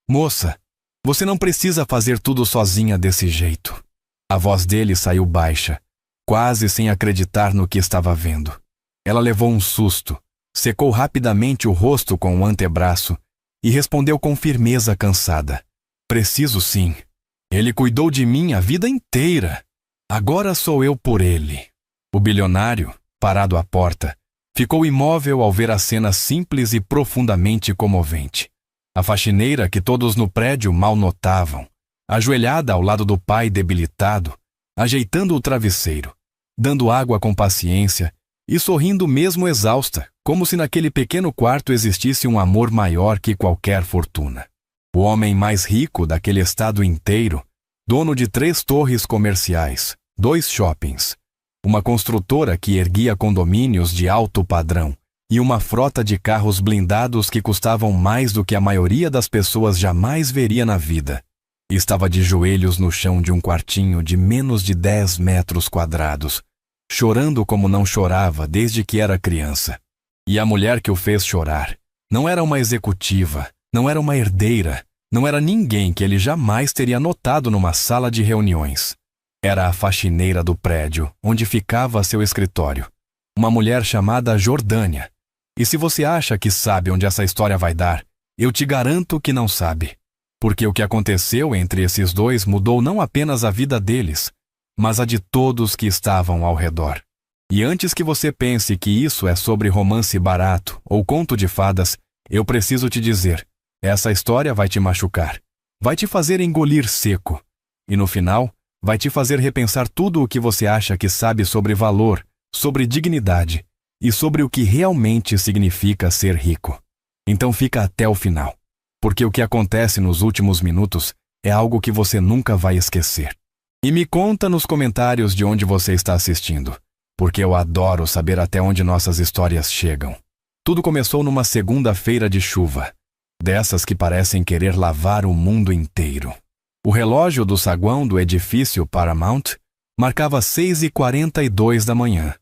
Moça, você não precisa fazer tudo sozinha desse jeito. A voz dele saiu baixa, quase sem acreditar no que estava vendo. Ela levou um susto, secou rapidamente o rosto com o antebraço e respondeu com firmeza cansada. Preciso sim. Ele cuidou de mim a vida inteira. Agora sou eu por ele. O bilionário, parado à porta, ficou imóvel ao ver a cena simples e profundamente comovente. A faxineira, que todos no prédio mal notavam, ajoelhada ao lado do pai debilitado, ajeitando o travesseiro, dando água com paciência e sorrindo mesmo exausta, como se naquele pequeno quarto existisse um amor maior que qualquer fortuna. O homem mais rico daquele estado inteiro, dono de 3 torres comerciais, 2 shoppings, uma construtora que erguia condomínios de alto padrão e uma frota de carros blindados que custavam mais do que a maioria das pessoas jamais veria na vida. Estava de joelhos no chão de um quartinho de menos de 10 metros quadrados, chorando como não chorava desde que era criança. E a mulher que o fez chorar não era uma executiva, não era uma herdeira, não era ninguém que ele jamais teria notado numa sala de reuniões. Era a faxineira do prédio onde ficava seu escritório, uma mulher chamada Jordânia. E se você acha que sabe onde essa história vai dar, eu te garanto que não sabe. Porque o que aconteceu entre esses dois mudou não apenas a vida deles, mas a de todos que estavam ao redor. E antes que você pense que isso é sobre romance barato ou conto de fadas, eu preciso te dizer, essa história vai te machucar, vai te fazer engolir seco, e no final, vai te fazer repensar tudo o que você acha que sabe sobre valor, sobre dignidade e sobre o que realmente significa ser rico. Então fica até o final, porque o que acontece nos últimos minutos é algo que você nunca vai esquecer. E me conta nos comentários de onde você está assistindo, porque eu adoro saber até onde nossas histórias chegam. Tudo começou numa segunda-feira de chuva, dessas que parecem querer lavar o mundo inteiro. O relógio do saguão do edifício Paramount marcava 6h42 da manhã.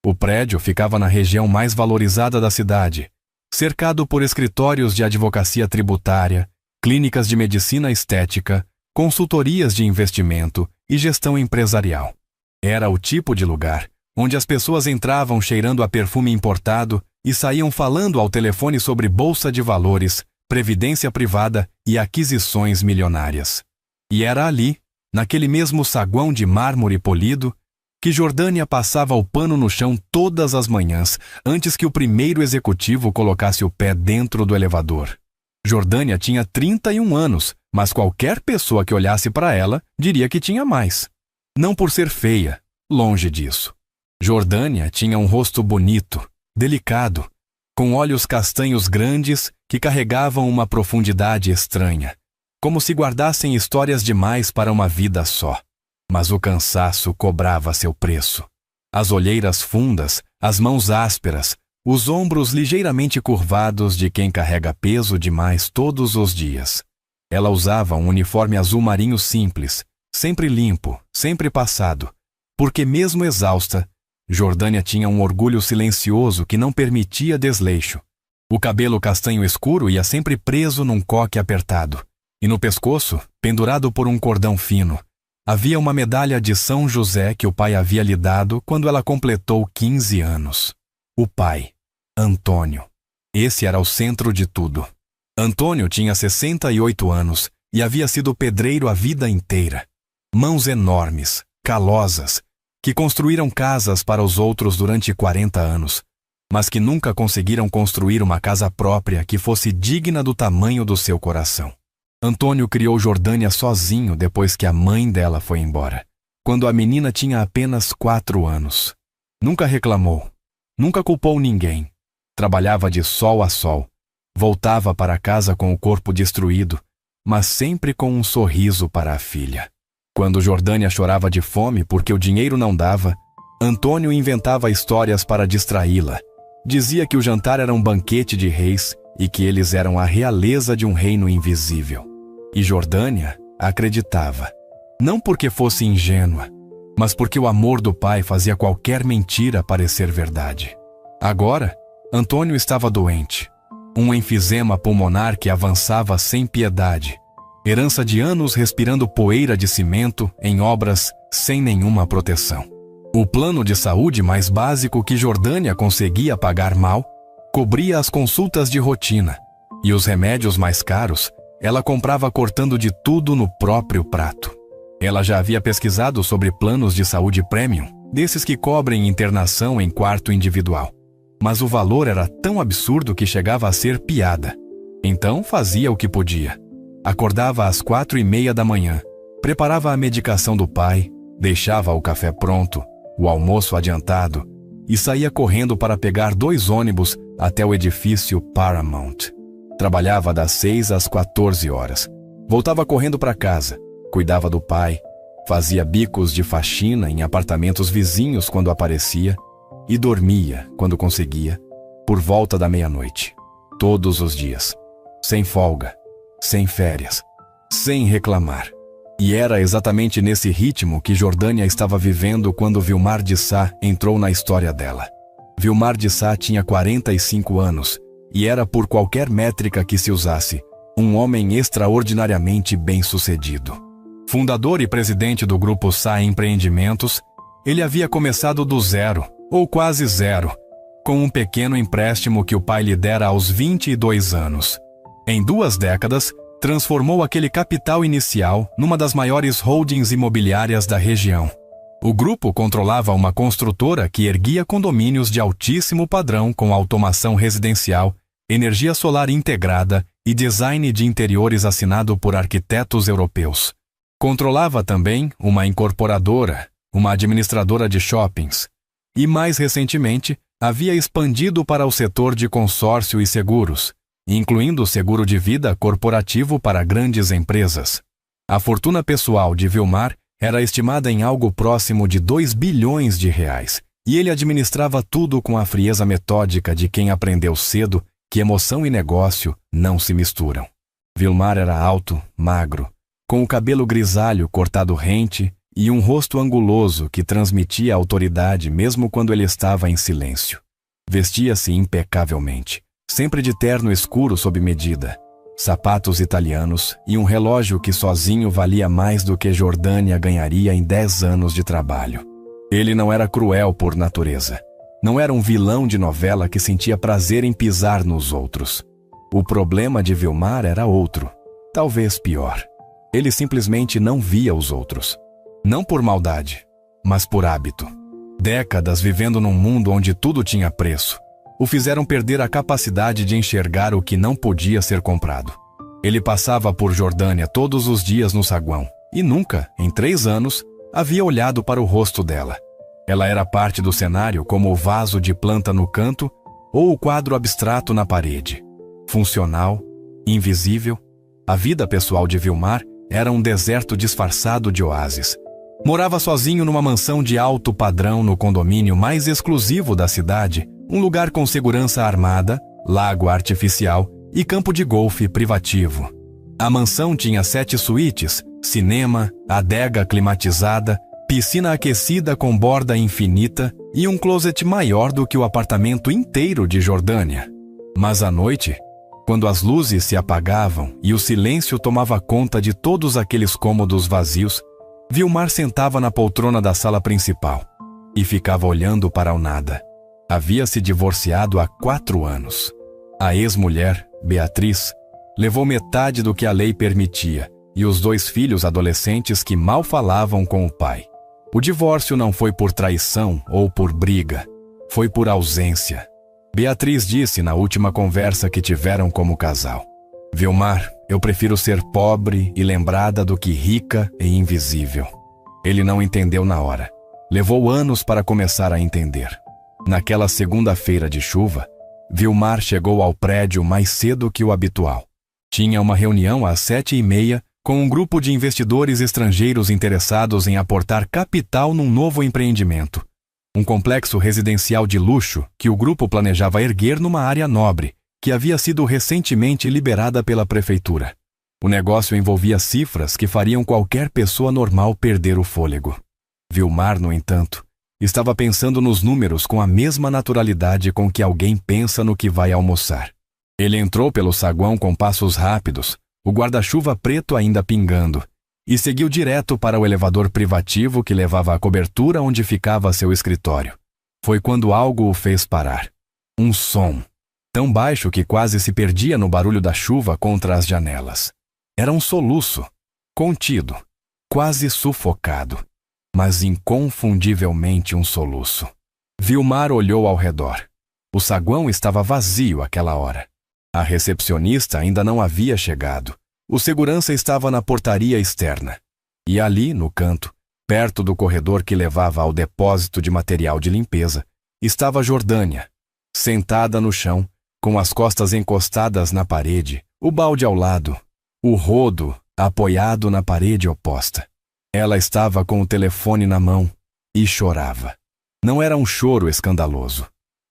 O prédio ficava na região mais valorizada da cidade, cercado por escritórios de advocacia tributária, clínicas de medicina estética, consultorias de investimento e gestão empresarial. Era o tipo de lugar onde as pessoas entravam cheirando a perfume importado e saíam falando ao telefone sobre bolsa de valores, previdência privada e aquisições milionárias. E era ali, naquele mesmo saguão de mármore polido, que Jordânia passava o pano no chão todas as manhãs, antes que o primeiro executivo colocasse o pé dentro do elevador. Jordânia tinha 31 anos, mas qualquer pessoa que olhasse para ela diria que tinha mais. Não por ser feia, longe disso. Jordânia tinha um rosto bonito, delicado, com olhos castanhos grandes que carregavam uma profundidade estranha, como se guardassem histórias demais para uma vida só. Mas o cansaço cobrava seu preço. As olheiras fundas, as mãos ásperas, os ombros ligeiramente curvados de quem carrega peso demais todos os dias. Ela usava um uniforme azul marinho simples, sempre limpo, sempre passado, porque mesmo exausta, Jordânia tinha um orgulho silencioso que não permitia desleixo. O cabelo castanho escuro ia sempre preso num coque apertado, e no pescoço, pendurado por um cordão fino, havia uma medalha de São José que o pai havia lhe dado quando ela completou 15 anos. O pai, Antônio. Esse era o centro de tudo. Antônio tinha 68 anos e havia sido pedreiro a vida inteira. Mãos enormes, calosas, que construíram casas para os outros durante 40 anos, mas que nunca conseguiram construir uma casa própria que fosse digna do tamanho do seu coração. Antônio criou Jordânia sozinho depois que a mãe dela foi embora, quando a menina tinha apenas 4 anos. Nunca reclamou, nunca culpou ninguém. Trabalhava de sol a sol, voltava para casa com o corpo destruído, mas sempre com um sorriso para a filha. Quando Jordânia chorava de fome porque o dinheiro não dava, Antônio inventava histórias para distraí-la. Dizia que o jantar era um banquete de reis e que eles eram a realeza de um reino invisível. E Jordânia acreditava, não porque fosse ingênua, mas porque o amor do pai fazia qualquer mentira parecer verdade. Agora, Antônio estava doente. um enfisema pulmonar que avançava sem piedade, herança de anos respirando poeira de cimento em obras sem nenhuma proteção. O plano de saúde mais básico que Jordânia conseguia pagar mal cobria as consultas de rotina, e os remédios mais caros ela comprava cortando de tudo no próprio prato. Ela já havia pesquisado sobre planos de saúde premium, desses que cobrem internação em quarto individual. Mas o valor era tão absurdo que chegava a ser piada. Então fazia o que podia. Acordava às 4:30 da manhã, preparava a medicação do pai, deixava o café pronto, o almoço adiantado e saía correndo para pegar 2 ônibus até o edifício Paramount. Trabalhava das 6 às 14 horas. Voltava correndo para casa, cuidava do pai, fazia bicos de faxina em apartamentos vizinhos quando aparecia e dormia, quando conseguia, por volta da meia-noite. Todos os dias. Sem folga, sem férias, sem reclamar. E era exatamente nesse ritmo que Jordânia estava vivendo quando Vilmar de Sá entrou na história dela. Vilmar de Sá tinha 45 anos e era, por qualquer métrica que se usasse, um homem extraordinariamente bem-sucedido. Fundador e presidente do Grupo Sá Empreendimentos, ele havia começado do zero, ou quase zero, com um pequeno empréstimo que o pai lhe dera aos 22 anos. Em 2 décadas, transformou aquele capital inicial numa das maiores holdings imobiliárias da região. O grupo controlava uma construtora que erguia condomínios de altíssimo padrão com automação residencial, energia solar integrada e design de interiores assinado por arquitetos europeus. Controlava também uma incorporadora, uma administradora de shoppings, e mais recentemente havia expandido para o setor de consórcio e seguros, incluindo o seguro de vida corporativo para grandes empresas. A fortuna pessoal de Vilmar era estimada em algo próximo de 2 bilhões de reais, e ele administrava tudo com a frieza metódica de quem aprendeu cedo que emoção e negócio não se misturam. Vilmar era alto, magro, com o cabelo grisalho cortado rente e um rosto anguloso que transmitia autoridade mesmo quando ele estava em silêncio. Vestia-se impecavelmente, sempre de terno escuro sob medida, sapatos italianos e um relógio que sozinho valia mais do que Jordânia ganharia em 10 anos de trabalho. Ele não era cruel por natureza. Não era um vilão de novela que sentia prazer em pisar nos outros. O problema de Vilmar era outro, talvez pior. Ele simplesmente não via os outros. Não por maldade, mas por hábito. Décadas vivendo num mundo onde tudo tinha preço o fizeram perder a capacidade de enxergar o que não podia ser comprado. Ele passava por Jordânia todos os dias no saguão e nunca, em 3 anos, havia olhado para o rosto dela. Ela era parte do cenário como o vaso de planta no canto ou o quadro abstrato na parede. Funcional, invisível, a vida pessoal de Vilmar era um deserto disfarçado de oásis. Morava sozinho numa mansão de alto padrão no condomínio mais exclusivo da cidade, um lugar com segurança armada, lago artificial e campo de golfe privativo. A mansão tinha 7 suítes, cinema, adega climatizada, piscina aquecida com borda infinita e um closet maior do que o apartamento inteiro de Jordânia. Mas à noite, quando as luzes se apagavam e o silêncio tomava conta de todos aqueles cômodos vazios, Vilmar sentava na poltrona da sala principal e ficava olhando para o nada. Havia se divorciado há 4 anos. A ex-mulher, Beatriz, levou metade do que a lei permitia e os 2 filhos adolescentes que mal falavam com o pai. O divórcio não foi por traição ou por briga, foi por ausência. Beatriz disse na última conversa que tiveram como casal: Vilmar, eu prefiro ser pobre e lembrada do que rica e invisível. Ele não entendeu na hora. Levou anos para começar a entender. Naquela segunda-feira de chuva, Vilmar chegou ao prédio mais cedo que o habitual. Tinha uma reunião às 7:30 com um grupo de investidores estrangeiros interessados em aportar capital num novo empreendimento. Um complexo residencial de luxo que o grupo planejava erguer numa área nobre, que havia sido recentemente liberada pela prefeitura. O negócio envolvia cifras que fariam qualquer pessoa normal perder o fôlego. Vilmar, no entanto, estava pensando nos números com a mesma naturalidade com que alguém pensa no que vai almoçar. Ele entrou pelo saguão com passos rápidos, o guarda-chuva preto ainda pingando, e seguiu direto para o elevador privativo que levava à cobertura onde ficava seu escritório. Foi quando algo o fez parar. Um som, tão baixo que quase se perdia no barulho da chuva contra as janelas. Era um soluço, contido, quase sufocado, mas inconfundivelmente um soluço. Vilmar olhou ao redor. O saguão estava vazio àquela hora. A recepcionista ainda não havia chegado. O segurança estava na portaria externa. E ali, no canto, perto do corredor que levava ao depósito de material de limpeza, estava Jordânia, sentada no chão, com as costas encostadas na parede, o balde ao lado, o rodo apoiado na parede oposta. Ela estava com o telefone na mão e chorava. Não era um choro escandaloso.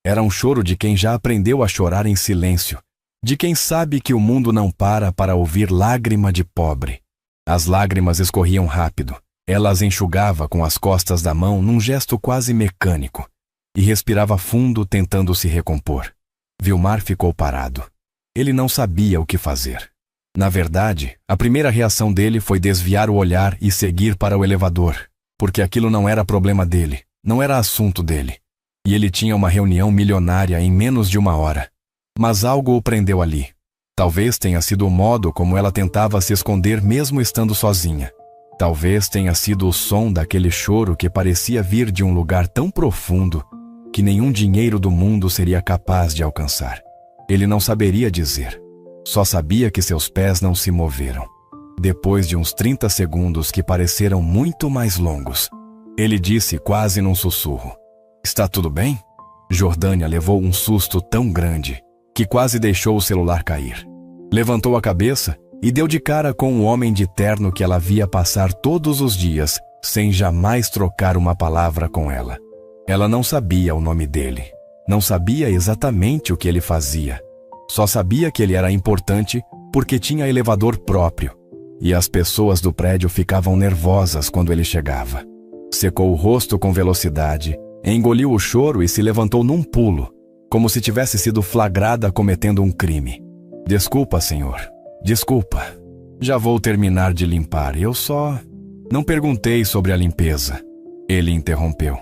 Era um choro de quem já aprendeu a chorar em silêncio, de quem sabe que o mundo não para ouvir lágrima de pobre. As lágrimas escorriam rápido. Ela as enxugava com as costas da mão num gesto quase mecânico e respirava fundo tentando se recompor. Vilmar ficou parado. Ele não sabia o que fazer. Na verdade, a primeira reação dele foi desviar o olhar e seguir para o elevador, porque aquilo não era problema dele, não era assunto dele. E ele tinha uma reunião milionária em menos de uma hora. Mas algo o prendeu ali. Talvez tenha sido o modo como ela tentava se esconder mesmo estando sozinha. Talvez tenha sido o som daquele choro que parecia vir de um lugar tão profundo que nenhum dinheiro do mundo seria capaz de alcançar. Ele não saberia dizer. Só sabia que seus pés não se moveram. Depois de uns 30 segundos que pareceram muito mais longos, ele disse quase num sussurro: "Está tudo bem?" Jordânia levou um susto tão grande que quase deixou o celular cair. Levantou a cabeça e deu de cara com um homem de terno que ela via passar todos os dias, sem jamais trocar uma palavra com ela. Ela não sabia o nome dele, não sabia exatamente o que ele fazia. Só sabia que ele era importante porque tinha elevador próprio, e as pessoas do prédio ficavam nervosas quando ele chegava. Secou o rosto com velocidade, engoliu o choro e se levantou num pulo, como se tivesse sido flagrada cometendo um crime. "Desculpa, senhor. Desculpa. Já vou terminar de limpar. Eu só... não perguntei sobre a limpeza." Ele interrompeu.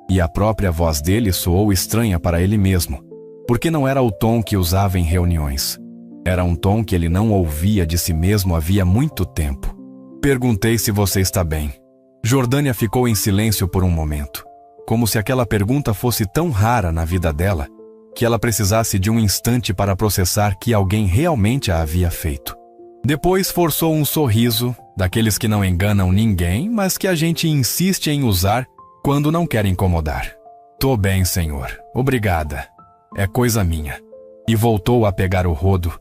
E a própria voz dele soou estranha para ele mesmo, porque não era o tom que usava em reuniões. Era um tom que ele não ouvia de si mesmo havia muito tempo. "Perguntei se você está bem." Jordânia ficou em silêncio por um momento, como se aquela pergunta fosse tão rara na vida dela que ela precisasse de um instante para processar que alguém realmente a havia feito. Depois forçou um sorriso, daqueles que não enganam ninguém, mas que a gente insiste em usar quando não quer incomodar. "Tô bem, senhor. Obrigada. É coisa minha." E voltou a pegar o rodo,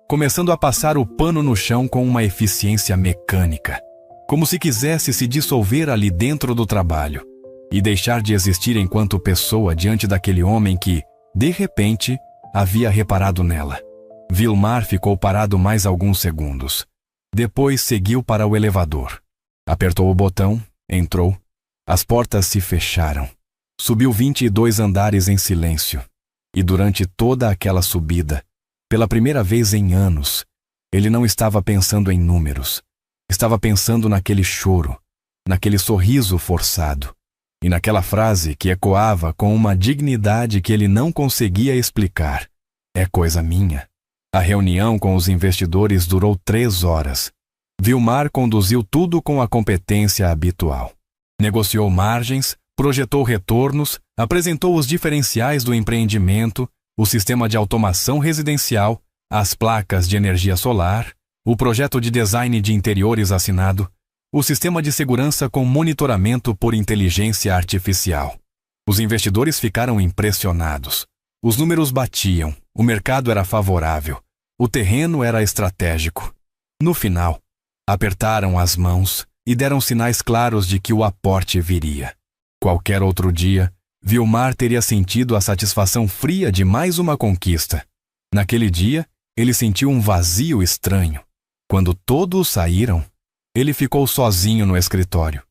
começando a passar o pano no chão com uma eficiência mecânica, como se quisesse se dissolver ali dentro do trabalho e deixar de existir enquanto pessoa diante daquele homem que, de repente, havia reparado nela. Vilmar ficou parado mais alguns segundos. Depois seguiu para o elevador. Apertou o botão, entrou. As portas se fecharam. Subiu 22 andares em silêncio. E durante toda aquela subida, pela primeira vez em anos, ele não estava pensando em números. Estava pensando naquele choro, naquele sorriso forçado. E naquela frase que ecoava com uma dignidade que ele não conseguia explicar: "É coisa minha." A reunião com os investidores durou 3 horas. Vilmar conduziu tudo com a competência habitual. Negociou margens, projetou retornos, apresentou os diferenciais do empreendimento, o sistema de automação residencial, as placas de energia solar, o projeto de design de interiores assinado, o sistema de segurança com monitoramento por inteligência artificial. Os investidores ficaram impressionados. Os números batiam, o mercado era favorável, o terreno era estratégico. No final, apertaram as mãos e deram sinais claros de que o aporte viria. Qualquer outro dia, Vilmar teria sentido a satisfação fria de mais uma conquista. Naquele dia, ele sentiu um vazio estranho. Quando todos saíram, ele ficou sozinho no escritório.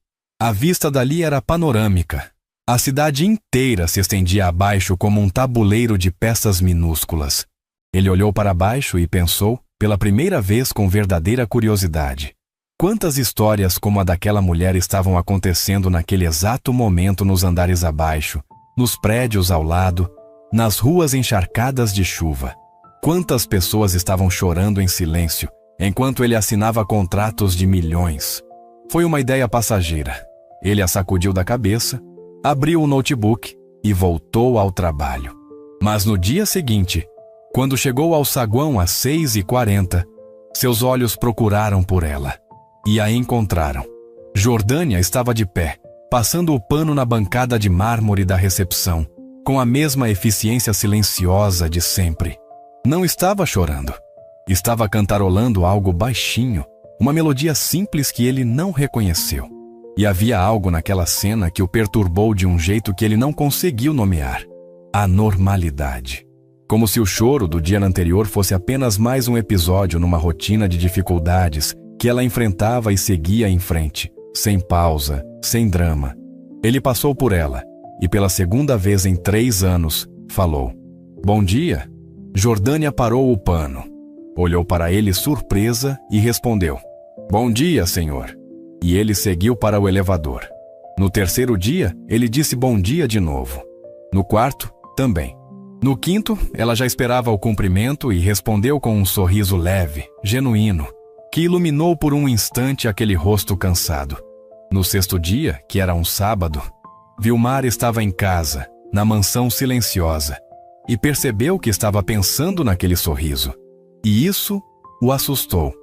A vista dali era panorâmica. A cidade inteira se estendia abaixo como um tabuleiro de peças minúsculas. Ele olhou para baixo e pensou, pela primeira vez com verdadeira curiosidade. Quantas histórias como a daquela mulher estavam acontecendo naquele exato momento nos andares abaixo, nos prédios ao lado, nas ruas encharcadas de chuva. Quantas pessoas estavam chorando em silêncio, enquanto ele assinava contratos de milhões. Foi uma ideia passageira. Ele a sacudiu da cabeça, abriu o notebook e voltou ao trabalho. Mas no dia seguinte, quando chegou ao saguão às 6h40, seus olhos procuraram por ela. E a encontraram. Jordânia estava de pé, passando o pano na bancada de mármore da recepção, com a mesma eficiência silenciosa de sempre. Não estava chorando. Estava cantarolando algo baixinho, uma melodia simples que ele não reconheceu. E havia algo naquela cena que o perturbou de um jeito que ele não conseguiu nomear. A normalidade. Como se o choro do dia anterior fosse apenas mais um episódio numa rotina de dificuldades que ela enfrentava e seguia em frente, sem pausa, sem drama. Ele passou por ela e pela segunda vez em 3 anos, falou: "Bom dia." Jordânia parou o pano, olhou para ele surpresa e respondeu: "Bom dia, senhor." E ele seguiu para o elevador. No terceiro dia, ele disse bom dia de novo. No quarto, também. No quinto, ela já esperava o cumprimento e respondeu com um sorriso leve, genuíno, que iluminou por um instante aquele rosto cansado. No sexto dia, que era um sábado, Vilmar estava em casa, na mansão silenciosa, e percebeu que estava pensando naquele sorriso. E isso o assustou.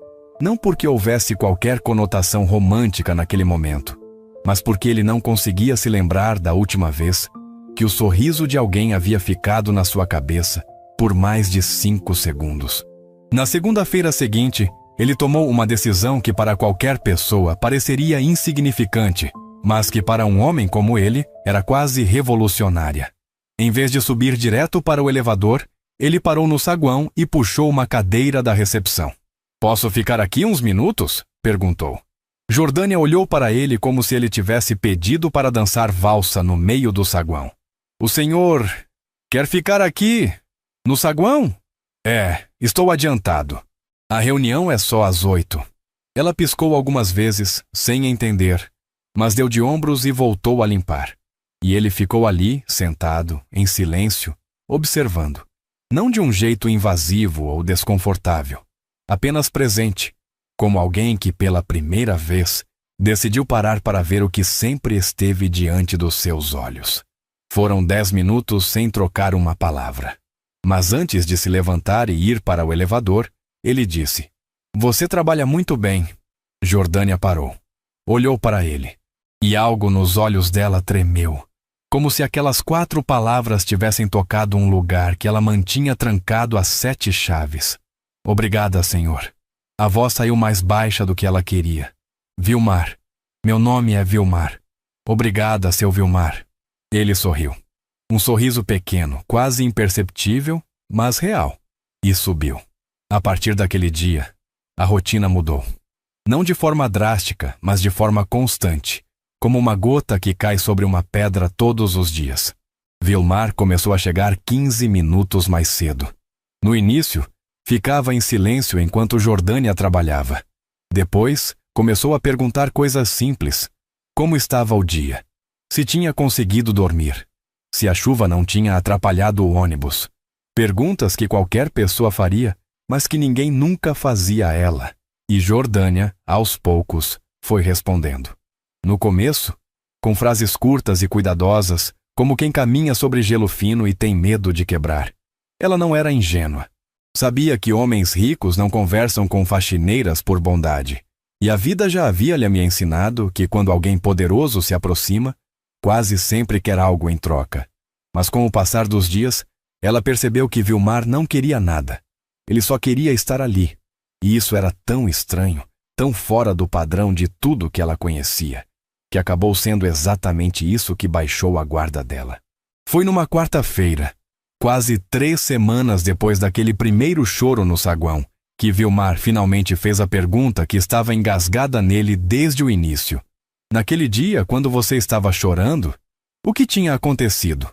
Não porque houvesse qualquer conotação romântica naquele momento, mas porque ele não conseguia se lembrar da última vez que o sorriso de alguém havia ficado na sua cabeça por mais de 5 segundos. Na segunda-feira seguinte, ele tomou uma decisão que para qualquer pessoa pareceria insignificante, mas que para um homem como ele era quase revolucionária. Em vez de subir direto para o elevador, ele parou no saguão e puxou uma cadeira da recepção. "Posso ficar aqui uns minutos?" perguntou. Jordânia olhou para ele como se ele tivesse pedido para dançar valsa no meio do saguão. "O senhor quer ficar aqui, no saguão?" "É, estou adiantado. A reunião é só às 8. Ela piscou algumas vezes, sem entender, mas deu de ombros e voltou a limpar. E ele ficou ali, sentado, em silêncio, observando. Não de um jeito invasivo ou desconfortável, apenas presente, como alguém que pela primeira vez decidiu parar para ver o que sempre esteve diante dos seus olhos. Foram 10 minutos sem trocar uma palavra. Mas antes de se levantar e ir para o elevador, ele disse: "Você trabalha muito bem." Jordânia parou. Olhou para ele. E algo nos olhos dela tremeu, como se aquelas 4 palavras tivessem tocado um lugar que ela mantinha trancado a 7 chaves. "Obrigada, senhor." A voz saiu mais baixa do que ela queria. "Vilmar. Meu nome é Vilmar. Obrigada, seu Vilmar." Ele sorriu. Um sorriso pequeno, quase imperceptível, mas real. E subiu. A partir daquele dia, a rotina mudou. Não de forma drástica, mas de forma constante, como uma gota que cai sobre uma pedra todos os dias. Vilmar começou a chegar 15 minutos mais cedo. No início, ficava em silêncio enquanto Jordânia trabalhava. Depois, começou a perguntar coisas simples. Como estava o dia? Se tinha conseguido dormir? Se a chuva não tinha atrapalhado o ônibus? Perguntas que qualquer pessoa faria, mas que ninguém nunca fazia a ela. E Jordânia, aos poucos, foi respondendo. No começo, com frases curtas e cuidadosas, como quem caminha sobre gelo fino e tem medo de quebrar. Ela não era ingênua. Sabia que homens ricos não conversam com faxineiras por bondade. E a vida já havia lhe ensinado que quando alguém poderoso se aproxima, quase sempre quer algo em troca. Mas com o passar dos dias, ela percebeu que Vilmar não queria nada. Ele só queria estar ali. E isso era tão estranho, tão fora do padrão de tudo que ela conhecia, que acabou sendo exatamente isso que baixou a guarda dela. Foi numa quarta-feira, quase 3 semanas depois daquele primeiro choro no saguão, que Vilmar finalmente fez a pergunta que estava engasgada nele desde o início. Naquele dia, quando você estava chorando, o que tinha acontecido?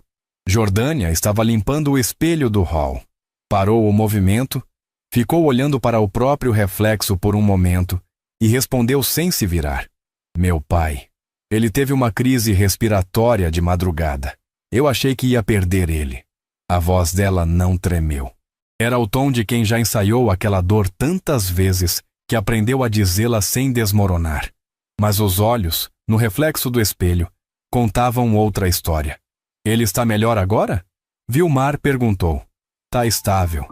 Jordânia estava limpando o espelho do hall. Parou o movimento, ficou olhando para o próprio reflexo por um momento e respondeu sem se virar. Meu pai. Ele teve uma crise respiratória de madrugada. Eu achei que ia perder ele. A voz dela não tremeu. Era o tom de quem já ensaiou aquela dor tantas vezes que aprendeu a dizê-la sem desmoronar. Mas os olhos, no reflexo do espelho, contavam outra história. Ele está melhor agora? Vilmar perguntou. Tá estável.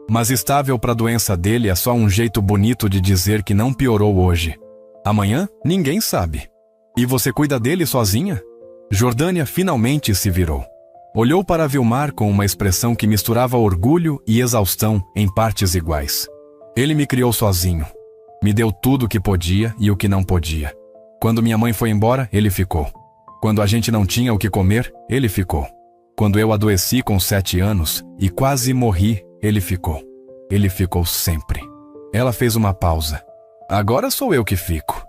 Mas estável para a doença dele é só um jeito bonito de dizer que não piorou hoje. Amanhã, ninguém sabe. E você cuida dele sozinha? Jordânia finalmente se virou. Olhou para Vilmar com uma expressão que misturava orgulho e exaustão em partes iguais. Ele me criou sozinho. Me deu tudo o que podia e o que não podia. Quando minha mãe foi embora, ele ficou. Quando a gente não tinha o que comer, ele ficou. Quando eu adoeci com 7 anos e quase morri, ele ficou. Ele ficou sempre. Ela fez uma pausa. Agora sou eu que fico.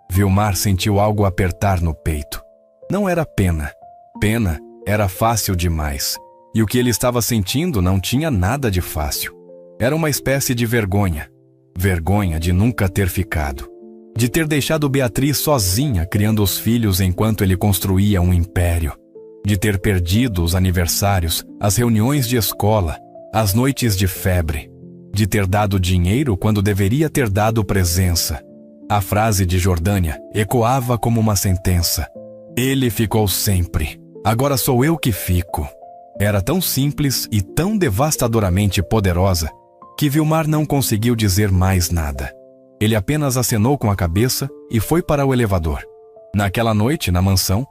Vilmar sentiu algo apertar no peito. Não era pena. Pena era fácil demais. E o que ele estava sentindo não tinha nada de fácil. Era uma espécie de vergonha. Vergonha de nunca ter ficado. De ter deixado Beatriz sozinha criando os filhos enquanto ele construía um império. De ter perdido os aniversários, as reuniões de escola, as noites de febre. De ter dado dinheiro quando deveria ter dado presença. A frase de Jordânia ecoava como uma sentença. Ele ficou sempre. Agora sou eu que fico. Era tão simples e tão devastadoramente poderosa que Vilmar não conseguiu dizer mais nada. Ele apenas acenou com a cabeça e foi para o elevador. Naquela noite, na mansão,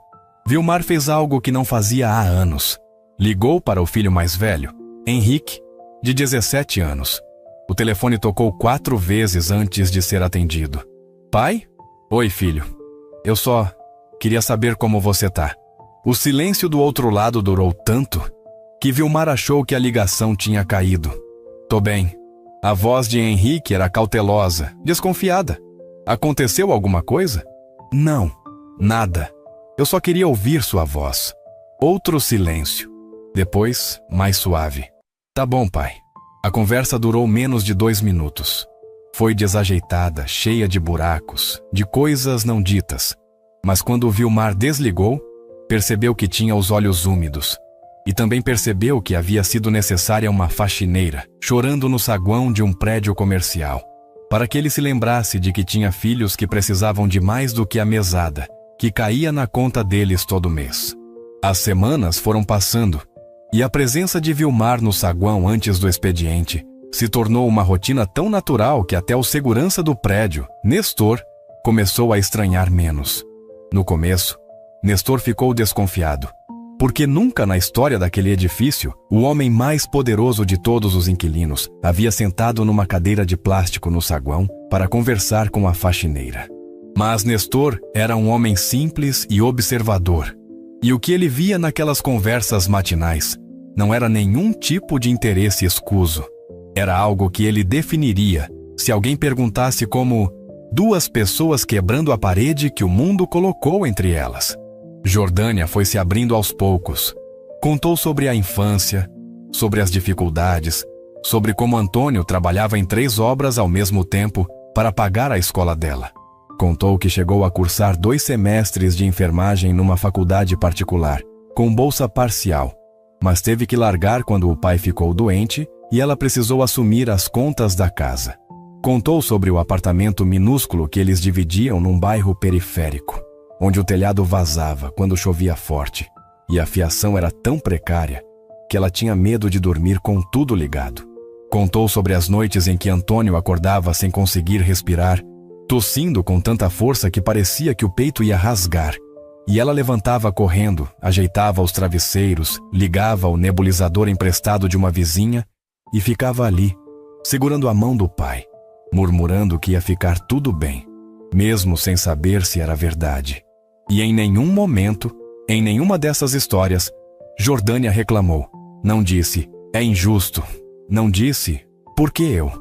Vilmar fez algo que não fazia há anos. Ligou para o filho mais velho, Henrique, de 17 anos. O telefone tocou 4 vezes antes de ser atendido. Pai? Oi, filho. Eu só queria saber como você tá. O silêncio do outro lado durou tanto que Vilmar achou que a ligação tinha caído. Tô bem. A voz de Henrique era cautelosa, desconfiada. Aconteceu alguma coisa? Não, nada. Eu só queria ouvir sua voz. Outro silêncio. Depois, mais suave. Tá bom, pai. A conversa durou menos de 2 minutos. Foi desajeitada, cheia de buracos, de coisas não ditas. Mas quando Vilmar desligou, percebeu que tinha os olhos úmidos. E também percebeu que havia sido necessária uma faxineira, chorando no saguão de um prédio comercial, para que ele se lembrasse de que tinha filhos que precisavam de mais do que a mesada, que caía na conta deles todo mês. As semanas foram passando, e a presença de Vilmar no saguão antes do expediente se tornou uma rotina tão natural que até o segurança do prédio, Nestor, começou a estranhar menos. No começo, Nestor ficou desconfiado, porque nunca na história daquele edifício, o homem mais poderoso de todos os inquilinos havia sentado numa cadeira de plástico no saguão para conversar com a faxineira. Mas Nestor era um homem simples e observador, e o que ele via naquelas conversas matinais não era nenhum tipo de interesse escuso. Era algo que ele definiria se alguém perguntasse como 2 pessoas quebrando a parede que o mundo colocou entre elas. Jordânia foi se abrindo aos poucos. Contou sobre a infância, sobre as dificuldades, sobre como Antônio trabalhava em 3 obras ao mesmo tempo para pagar a escola dela. Contou que chegou a cursar 2 semestres de enfermagem numa faculdade particular, com bolsa parcial, mas teve que largar quando o pai ficou doente e ela precisou assumir as contas da casa. Contou sobre o apartamento minúsculo que eles dividiam num bairro periférico, onde o telhado vazava quando chovia forte, e a fiação era tão precária que ela tinha medo de dormir com tudo ligado. Contou sobre as noites em que Antônio acordava sem conseguir respirar, tossindo com tanta força que parecia que o peito ia rasgar, e ela levantava correndo, ajeitava os travesseiros, ligava o nebulizador emprestado de uma vizinha e ficava ali, segurando a mão do pai, murmurando que ia ficar tudo bem, mesmo sem saber se era verdade. E em nenhum momento, em nenhuma dessas histórias, Jordânia reclamou. Não disse, é injusto. Não disse, por que eu?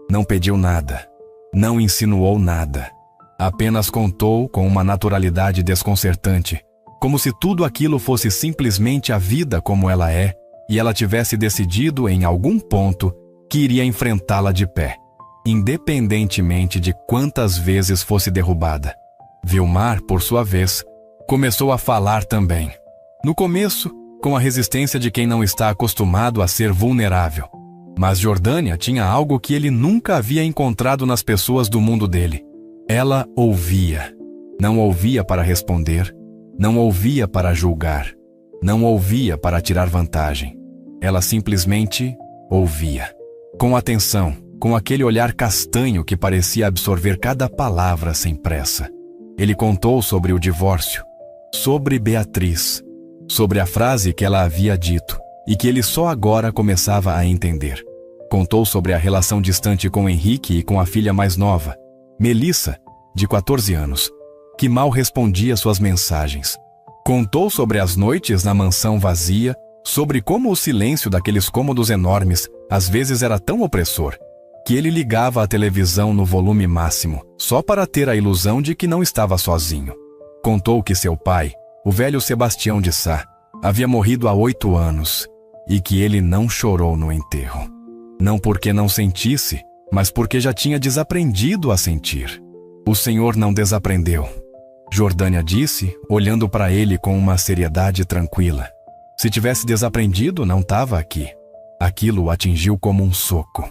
Não pediu nada. Não insinuou nada. Apenas contou com uma naturalidade desconcertante, como se tudo aquilo fosse simplesmente a vida como ela é, e ela tivesse decidido em algum ponto que iria enfrentá-la de pé, independentemente de quantas vezes fosse derrubada. Vilmar, por sua vez, começou a falar também. No começo, com a resistência de quem não está acostumado a ser vulnerável. Mas Jordânia tinha algo que ele nunca havia encontrado nas pessoas do mundo dele. Ela ouvia. Não ouvia para responder, não ouvia para julgar, não ouvia para tirar vantagem. Ela simplesmente ouvia. Com atenção, com aquele olhar castanho que parecia absorver cada palavra sem pressa. Ele contou sobre o divórcio, sobre Beatriz, sobre a frase que ela havia dito e que ele só agora começava a entender. Contou sobre a relação distante com Henrique e com a filha mais nova, Melissa, de 14 anos, que mal respondia suas mensagens. Contou sobre as noites na mansão vazia, sobre como o silêncio daqueles cômodos enormes às vezes era tão opressor, que ele ligava a televisão no volume máximo, só para ter a ilusão de que não estava sozinho. Contou que seu pai, o velho Sebastião de Sá, havia morrido há 8 anos e que ele não chorou no enterro. Não porque não sentisse, mas porque já tinha desaprendido a sentir. O Senhor não desaprendeu, Jordânia disse, olhando para ele com uma seriedade tranquila. Se tivesse desaprendido, não estava aqui. Aquilo o atingiu como um soco.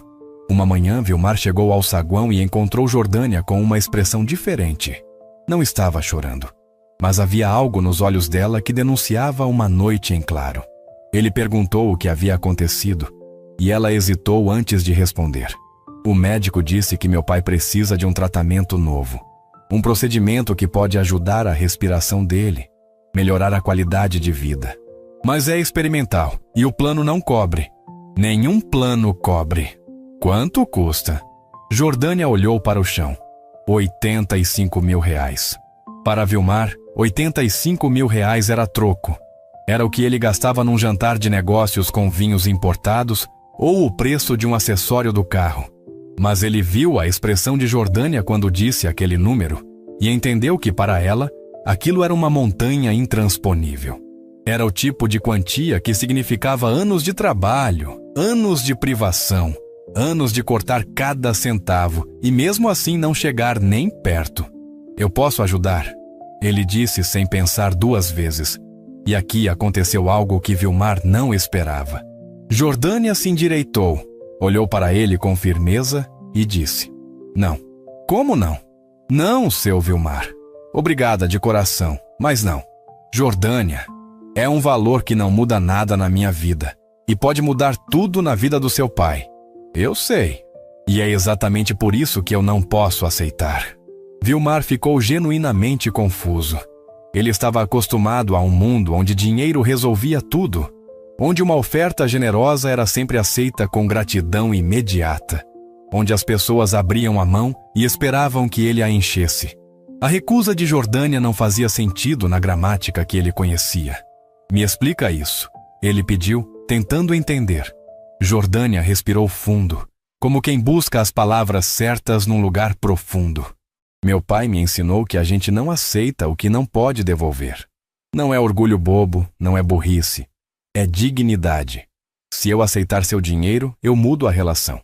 Uma manhã, Vilmar chegou ao saguão e encontrou Jordânia com uma expressão diferente. Não estava chorando, mas havia algo nos olhos dela que denunciava uma noite em claro. Ele perguntou o que havia acontecido, e ela hesitou antes de responder. O médico disse que meu pai precisa de um tratamento novo. Um procedimento que pode ajudar a respiração dele, melhorar a qualidade de vida. Mas é experimental, e o plano não cobre. Nenhum plano cobre. Quanto custa? Jordânia olhou para o chão. 85 mil reais. Para Vilmar, 85 mil reais era troco. Era o que ele gastava num jantar de negócios com vinhos importados ou o preço de um acessório do carro. Mas ele viu a expressão de Jordânia quando disse aquele número e entendeu que, para ela, aquilo era uma montanha intransponível. Era o tipo de quantia que significava anos de trabalho, anos de privação, anos de cortar cada centavo e mesmo assim não chegar nem perto. Eu posso ajudar, ele disse sem pensar 2 vezes. E aqui aconteceu algo que Vilmar não esperava. Jordânia se endireitou, olhou para ele com firmeza e disse: Não. Como não? Não, seu Vilmar. Obrigada de coração, mas não. Jordânia, é um valor que não muda nada na minha vida e pode mudar tudo na vida do seu pai. Eu sei. E é exatamente por isso que eu não posso aceitar. Vilmar ficou genuinamente confuso. Ele estava acostumado a um mundo onde dinheiro resolvia tudo, onde uma oferta generosa era sempre aceita com gratidão imediata, onde as pessoas abriam a mão e esperavam que ele a enchesse. A recusa de Jordânia não fazia sentido na gramática que ele conhecia. Me explica isso, ele pediu, tentando entender. Jordânia respirou fundo, como quem busca as palavras certas num lugar profundo. Meu pai me ensinou que a gente não aceita o que não pode devolver. Não é orgulho bobo, não é burrice. É dignidade. Se eu aceitar seu dinheiro, eu mudo a relação.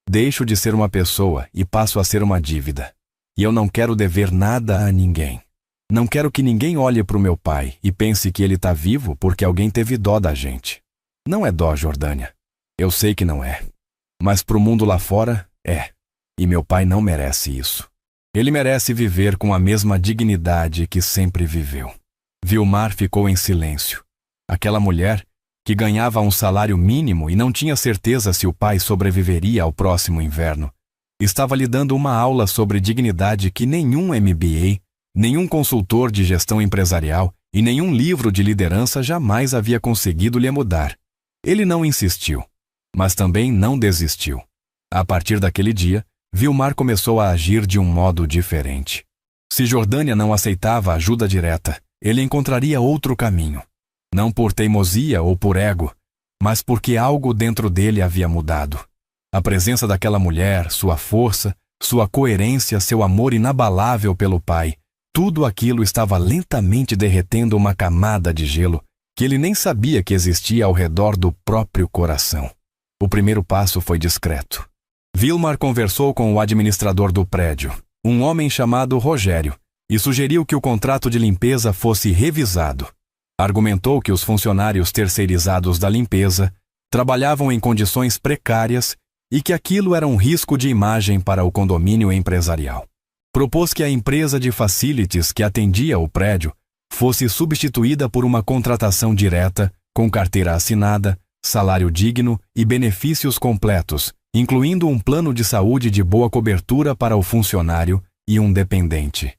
Deixo de ser uma pessoa e passo a ser uma dívida. E eu não quero dever nada a ninguém. Não quero que ninguém olhe para o meu pai e pense que ele está vivo porque alguém teve dó da gente. Não é dó, Jordânia. Eu sei que não é. Mas para o mundo lá fora, é. E meu pai não merece isso. Ele merece viver com a mesma dignidade que sempre viveu. Vilmar ficou em silêncio. Aquela mulher, que ganhava um salário mínimo e não tinha certeza se o pai sobreviveria ao próximo inverno, estava lhe dando uma aula sobre dignidade que nenhum MBA, nenhum consultor de gestão empresarial e nenhum livro de liderança jamais havia conseguido lhe mudar. Ele não insistiu, mas também não desistiu. A partir daquele dia, Vilmar começou a agir de um modo diferente. Se Jordânia não aceitava ajuda direta, ele encontraria outro caminho. Não por teimosia ou por ego, mas porque algo dentro dele havia mudado. A presença daquela mulher, sua força, sua coerência, seu amor inabalável pelo pai, tudo aquilo estava lentamente derretendo uma camada de gelo que ele nem sabia que existia ao redor do próprio coração. O primeiro passo foi discreto. Vilmar conversou com o administrador do prédio, um homem chamado Rogério, e sugeriu que o contrato de limpeza fosse revisado. Argumentou que os funcionários terceirizados da limpeza trabalhavam em condições precárias e que aquilo era um risco de imagem para o condomínio empresarial. Propôs que a empresa de facilities que atendia o prédio fosse substituída por uma contratação direta, com carteira assinada, salário digno e benefícios completos, incluindo um plano de saúde de boa cobertura para o funcionário e um dependente.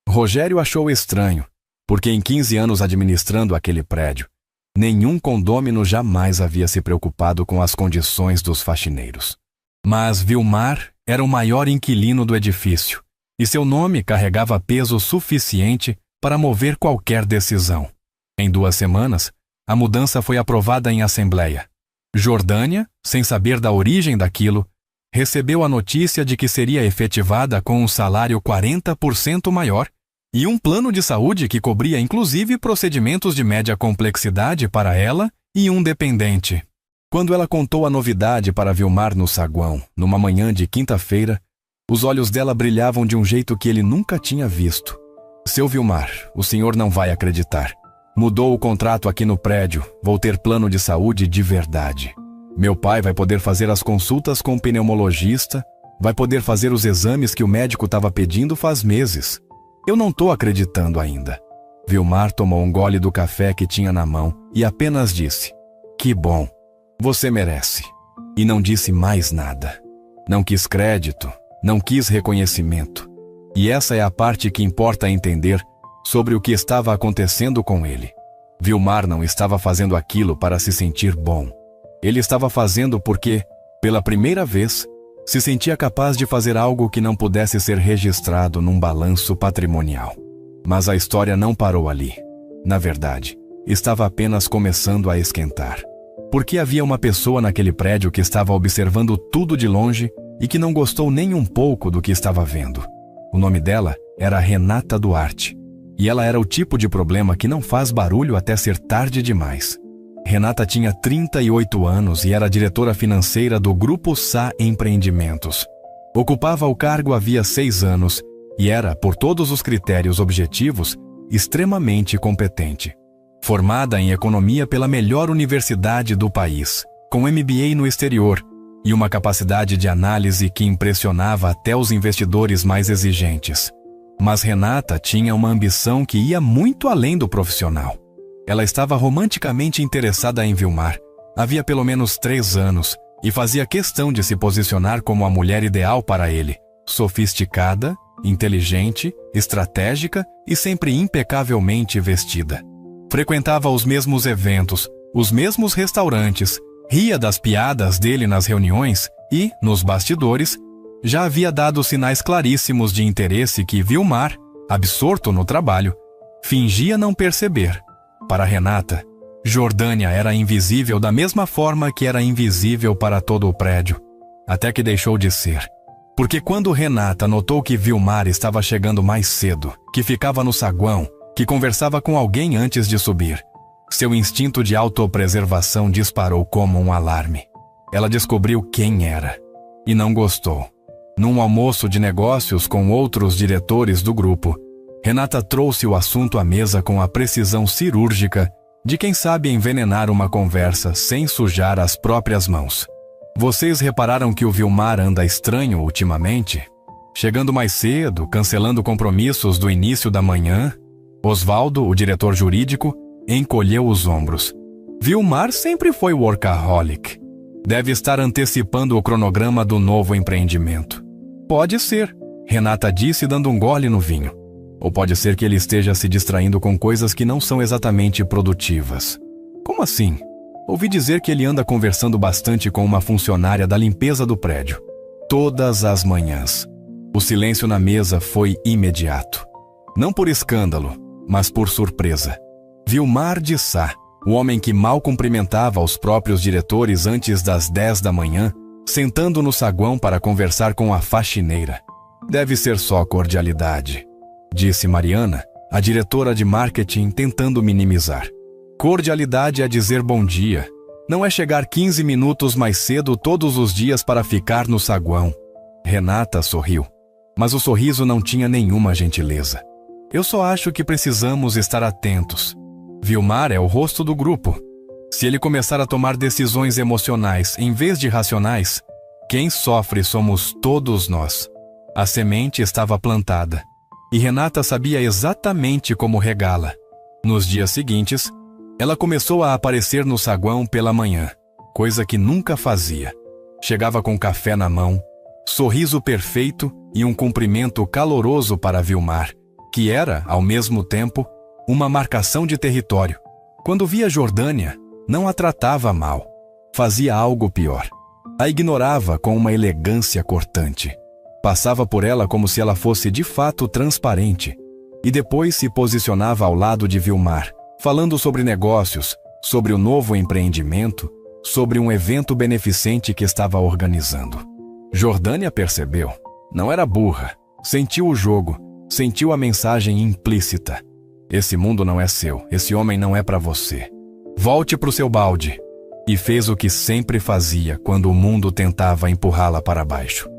Rogério achou estranho, porque em 15 anos administrando aquele prédio, nenhum condômino jamais havia se preocupado com as condições dos faxineiros. Mas Vilmar era o maior inquilino do edifício, e seu nome carregava peso suficiente para mover qualquer decisão. Em 2 semanas, a mudança foi aprovada em assembleia. Jordânia, sem saber da origem daquilo, recebeu a notícia de que seria efetivada com um salário 40% maior e um plano de saúde que cobria inclusive procedimentos de média complexidade para ela e um dependente. Quando ela contou a novidade para Vilmar no saguão, numa manhã de quinta-feira, os olhos dela brilhavam de um jeito que ele nunca tinha visto. Seu Vilmar, o senhor não vai acreditar. Mudou o contrato aqui no prédio, vou ter plano de saúde de verdade. Meu pai vai poder fazer as consultas com o pneumologista, vai poder fazer os exames que o médico estava pedindo faz meses. Eu não estou acreditando ainda. Vilmar tomou um gole do café que tinha na mão e apenas disse: "Que bom, você merece." E não disse mais nada. Não quis crédito, não quis reconhecimento. E essa é a parte que importa entender sobre o que estava acontecendo com ele. Vilmar não estava fazendo aquilo para se sentir bom. Ele estava fazendo porque, pela primeira vez, se sentia capaz de fazer algo que não pudesse ser registrado num balanço patrimonial. Mas a história não parou ali. Na verdade, estava apenas começando a esquentar. Porque havia uma pessoa naquele prédio que estava observando tudo de longe e que não gostou nem um pouco do que estava vendo. O nome dela era Renata Duarte. E ela era o tipo de problema que não faz barulho até ser tarde demais. Renata tinha 38 anos e era diretora financeira do Grupo Sá Empreendimentos. Ocupava o cargo havia 6 anos e era, por todos os critérios objetivos, extremamente competente. Formada em economia pela melhor universidade do país, com MBA no exterior e uma capacidade de análise que impressionava até os investidores mais exigentes. Mas Renata tinha uma ambição que ia muito além do profissional. Ela estava romanticamente interessada em Vilmar. Havia pelo menos 3 anos e fazia questão de se posicionar como a mulher ideal para ele. Sofisticada, inteligente, estratégica e sempre impecavelmente vestida. Frequentava os mesmos eventos, os mesmos restaurantes, ria das piadas dele nas reuniões e, nos bastidores, já havia dado sinais claríssimos de interesse que Vilmar, absorto no trabalho, fingia não perceber. Para Renata, Jordânia era invisível da mesma forma que era invisível para todo o prédio, até que deixou de ser. Porque quando Renata notou que Vilmar estava chegando mais cedo, que ficava no saguão, que conversava com alguém antes de subir, seu instinto de autopreservação disparou como um alarme. Ela descobriu quem era e não gostou. Num almoço de negócios com outros diretores do grupo, Renata trouxe o assunto à mesa com a precisão cirúrgica de quem sabe envenenar uma conversa sem sujar as próprias mãos. Vocês repararam que o Vilmar anda estranho ultimamente? Chegando mais cedo, cancelando compromissos do início da manhã? Osvaldo, o diretor jurídico, encolheu os ombros. Vilmar sempre foi workaholic. Deve estar antecipando o cronograma do novo empreendimento. Pode ser, Renata disse dando um gole no vinho. Ou pode ser que ele esteja se distraindo com coisas que não são exatamente produtivas. Como assim? Ouvi dizer que ele anda conversando bastante com uma funcionária da limpeza do prédio. Todas as manhãs. O silêncio na mesa foi imediato. Não por escândalo, mas por surpresa. Vilmar de Sá, o homem que mal cumprimentava os próprios diretores antes das 10 da manhã, sentando no saguão para conversar com a faxineira. Deve ser só cordialidade, disse Mariana, a diretora de marketing, tentando minimizar. Cordialidade é dizer bom dia. Não é chegar 15 minutos mais cedo todos os dias para ficar no saguão. Renata sorriu, mas o sorriso não tinha nenhuma gentileza. Eu só acho que precisamos estar atentos. Vilmar é o rosto do grupo. Se ele começar a tomar decisões emocionais em vez de racionais, quem sofre somos todos nós. A semente estava plantada, e Renata sabia exatamente como regá-la. Nos dias seguintes, ela começou a aparecer no saguão pela manhã, coisa que nunca fazia. Chegava com café na mão, sorriso perfeito e um cumprimento caloroso para Vilmar, que era, ao mesmo tempo, uma marcação de território. Quando via Jordânia, não a tratava mal. Fazia algo pior. A ignorava com uma elegância cortante. Passava por ela como se ela fosse de fato transparente. E depois se posicionava ao lado de Vilmar, falando sobre negócios, sobre o novo empreendimento, sobre um evento beneficente que estava organizando. Jordânia percebeu. Não era burra. Sentiu o jogo. Sentiu a mensagem implícita. Esse mundo não é seu. Esse homem não é para você. Volte para o seu balde. E fez o que sempre fazia quando o mundo tentava empurrá-la para baixo.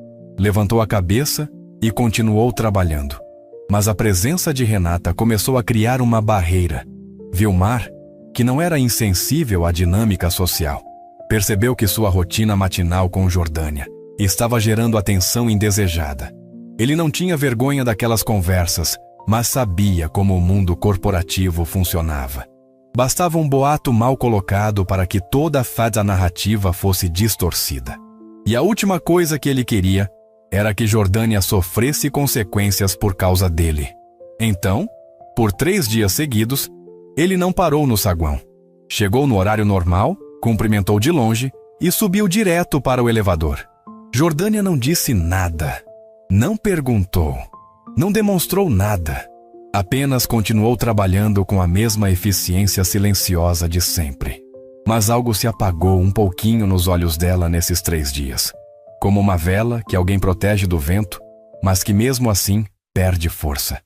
Levantou a cabeça e continuou trabalhando. Mas a presença de Renata começou a criar uma barreira. Vilmar, que não era insensível à dinâmica social, percebeu que sua rotina matinal com Jordânia estava gerando atenção indesejada. Ele não tinha vergonha daquelas conversas, mas sabia como o mundo corporativo funcionava. Bastava um boato mal colocado para que toda a fada narrativa fosse distorcida. E a última coisa que ele queria era que Jordânia sofresse consequências por causa dele. Então, por 3 dias seguidos, ele não parou no saguão. Chegou no horário normal, cumprimentou de longe e subiu direto para o elevador. Jordânia não disse nada, não perguntou, não demonstrou nada. Apenas continuou trabalhando com a mesma eficiência silenciosa de sempre. Mas algo se apagou um pouquinho nos olhos dela nesses 3 dias. Como uma vela que alguém protege do vento, mas que mesmo assim perde força.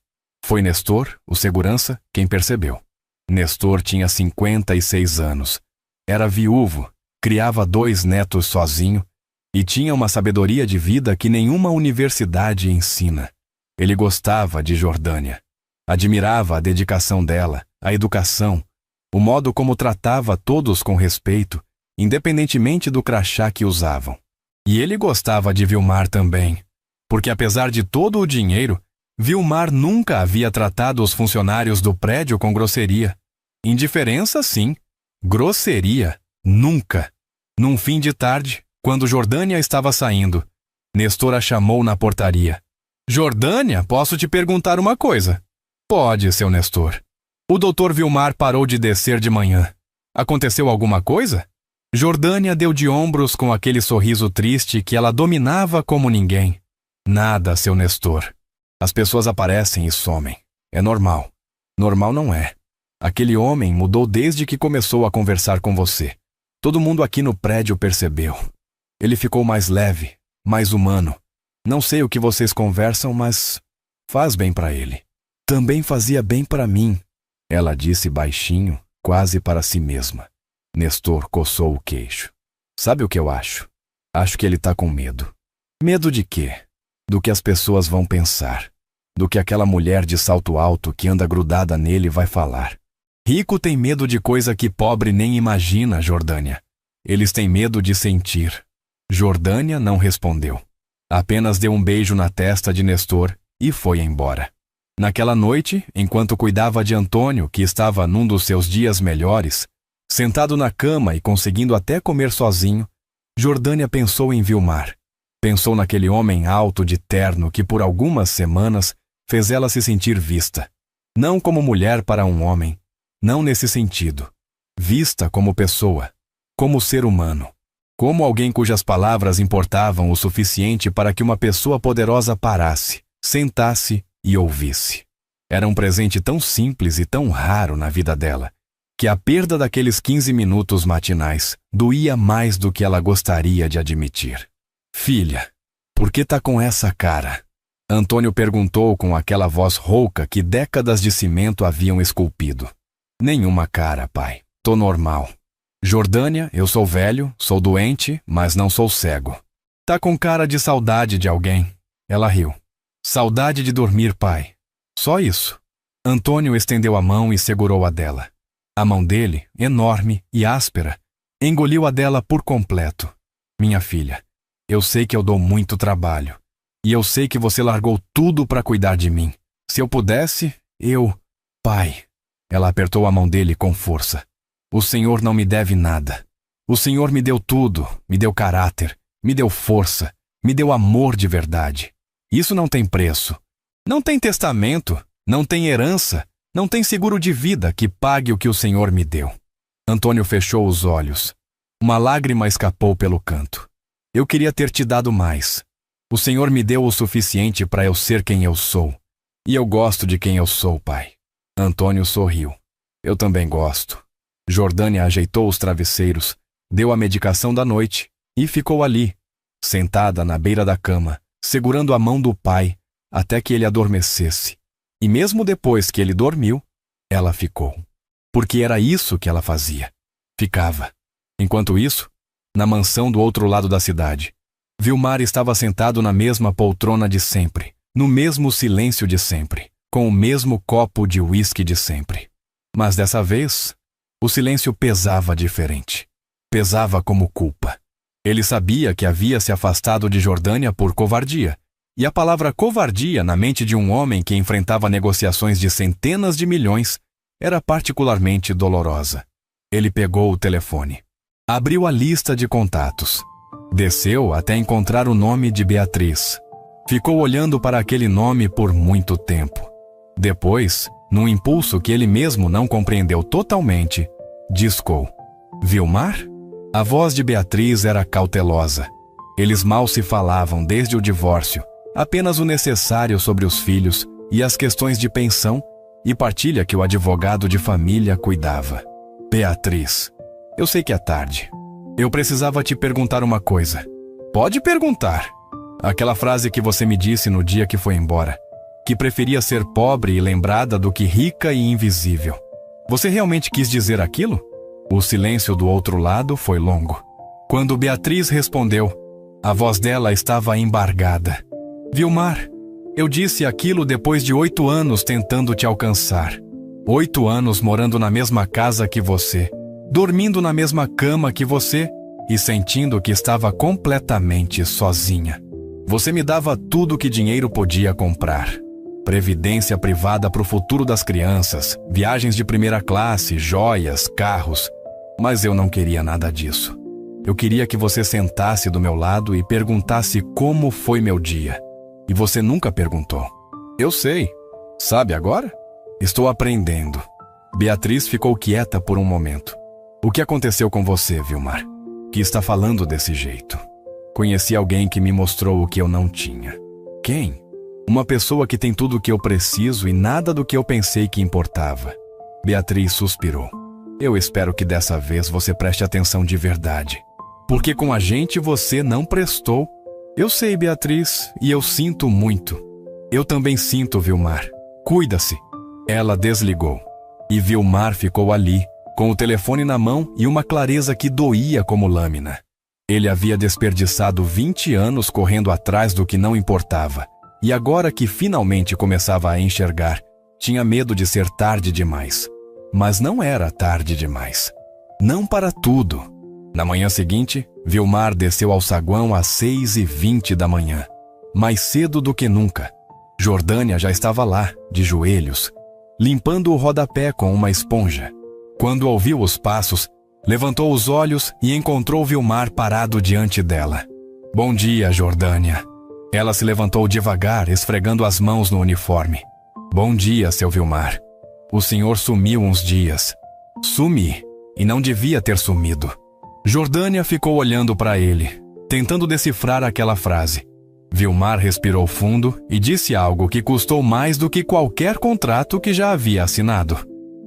Foi Nestor, o segurança, quem percebeu. Nestor tinha 56 anos. Era viúvo, criava 2 netos sozinho e tinha uma sabedoria de vida que nenhuma universidade ensina. Ele gostava de Jordânia. Admirava a dedicação dela, a educação, o modo como tratava todos com respeito, independentemente do crachá que usavam. E ele gostava de Vilmar também, porque apesar de todo o dinheiro, Vilmar nunca havia tratado os funcionários do prédio com grosseria. Indiferença, sim. Grosseria, nunca. Num fim de tarde, quando Jordânia estava saindo, Nestor a chamou na portaria. Jordânia, posso te perguntar uma coisa? Pode, seu Nestor. O Dr. Vilmar parou de descer de manhã. Aconteceu alguma coisa? Jordânia deu de ombros com aquele sorriso triste que ela dominava como ninguém. Nada, seu Nestor. As pessoas aparecem e somem. É normal. Normal não é. Aquele homem mudou desde que começou a conversar com você. Todo mundo aqui no prédio percebeu. Ele ficou mais leve, mais humano. Não sei o que vocês conversam, mas faz bem para ele. Também fazia bem para mim, ela disse baixinho, quase para si mesma. Nestor coçou o queixo. Sabe o que eu acho? Acho que ele tá com medo. Medo de quê? Do que as pessoas vão pensar. Do que aquela mulher de salto alto que anda grudada nele vai falar. Rico tem medo de coisa que pobre nem imagina, Jordânia. Eles têm medo de sentir. Jordânia não respondeu. Apenas deu um beijo na testa de Nestor e foi embora. Naquela noite, enquanto cuidava de Antônio, que estava num dos seus dias melhores, sentado na cama e conseguindo até comer sozinho, Jordânia pensou em Vilmar. Pensou naquele homem alto de terno que por algumas semanas fez ela se sentir vista. Não como mulher para um homem, não nesse sentido. Vista como pessoa, como ser humano. Como alguém cujas palavras importavam o suficiente para que uma pessoa poderosa parasse, sentasse e ouvisse. Era um presente tão simples e tão raro na vida dela, que a perda daqueles 15 minutos matinais doía mais do que ela gostaria de admitir. Filha, por que tá com essa cara? Antônio perguntou com aquela voz rouca que décadas de cimento haviam esculpido. Nenhuma cara, pai. Tô normal. Jordânia, eu sou velho, sou doente, mas não sou cego. Tá com cara de saudade de alguém. Ela riu. Saudade de dormir, pai. Só isso. Antônio estendeu a mão e segurou a dela. A mão dele, enorme e áspera, engoliu a dela por completo. Minha filha, eu sei que eu dou muito trabalho. E eu sei que você largou tudo para cuidar de mim. Se eu pudesse, Pai. Ela apertou a mão dele com força. O Senhor não me deve nada. O Senhor me deu tudo, me deu caráter, me deu força, me deu amor de verdade. Isso não tem preço. Não tem testamento, não tem herança, não tem seguro de vida que pague o que o Senhor me deu. Antônio fechou os olhos. Uma lágrima escapou pelo canto. Eu queria ter te dado mais. O Senhor me deu o suficiente para eu ser quem eu sou. E eu gosto de quem eu sou, pai. Antônio sorriu. Eu também gosto. Jordânia ajeitou os travesseiros, deu a medicação da noite e ficou ali, sentada na beira da cama, segurando a mão do pai até que ele adormecesse. E mesmo depois que ele dormiu, ela ficou. Porque era isso que ela fazia. Ficava. Enquanto isso, na mansão do outro lado da cidade, Vilmar estava sentado na mesma poltrona de sempre, no mesmo silêncio de sempre, com o mesmo copo de uísque de sempre. Mas dessa vez, o silêncio pesava diferente. Pesava como culpa. Ele sabia que havia se afastado de Jordânia por covardia, e a palavra covardia na mente de um homem que enfrentava negociações de centenas de milhões era particularmente dolorosa. Ele pegou o telefone. Abriu a lista de contatos. Desceu até encontrar o nome de Beatriz. Ficou olhando para aquele nome por muito tempo. Depois, num impulso que ele mesmo não compreendeu totalmente, discou. Vilmar? A voz de Beatriz era cautelosa. Eles mal se falavam desde o divórcio, apenas o necessário sobre os filhos e as questões de pensão e partilha que o advogado de família cuidava. Beatriz, eu sei que é tarde. Eu precisava te perguntar uma coisa. Pode perguntar. Aquela frase que você me disse no dia que foi embora, que preferia ser pobre e lembrada do que rica e invisível. Você realmente quis dizer aquilo? O silêncio do outro lado foi longo. Quando Beatriz respondeu, a voz dela estava embargada. Vilmar, eu disse aquilo depois de 8 anos tentando te alcançar. 8 anos morando na mesma casa que você, dormindo na mesma cama que você e sentindo que estava completamente sozinha. Você me dava tudo que dinheiro podia comprar. Previdência privada para o futuro das crianças, viagens de primeira classe, joias, carros. Mas eu não queria nada disso. Eu queria que você sentasse do meu lado e perguntasse como foi meu dia. E você nunca perguntou. Eu sei. Sabe agora? Estou aprendendo. Beatriz ficou quieta por um momento. O que aconteceu com você, Vilmar? Que está falando desse jeito? Conheci alguém que me mostrou o que eu não tinha. Quem? Uma pessoa que tem tudo o que eu preciso e nada do que eu pensei que importava. Beatriz suspirou. Eu espero que dessa vez você preste atenção de verdade. Porque com a gente você não prestou. Eu sei, Beatriz, e eu sinto muito. Eu também sinto, Vilmar. Cuida-se. Ela desligou. E Vilmar ficou ali, com o telefone na mão e uma clareza que doía como lâmina. Ele havia desperdiçado 20 anos correndo atrás do que não importava. E agora que finalmente começava a enxergar, tinha medo de ser tarde demais. Mas não era tarde demais. Não para tudo. Na manhã seguinte, Vilmar desceu ao saguão às 6h20 da manhã. Mais cedo do que nunca. Jordânia já estava lá, de joelhos, limpando o rodapé com uma esponja. Quando ouviu os passos, levantou os olhos e encontrou Vilmar parado diante dela. Bom dia, Jordânia. Ela se levantou devagar, esfregando as mãos no uniforme. Bom dia, seu Vilmar. O senhor sumiu uns dias. Sumi, e não devia ter sumido. Jordânia ficou olhando para ele, tentando decifrar aquela frase. Vilmar respirou fundo e disse algo que custou mais do que qualquer contrato que já havia assinado.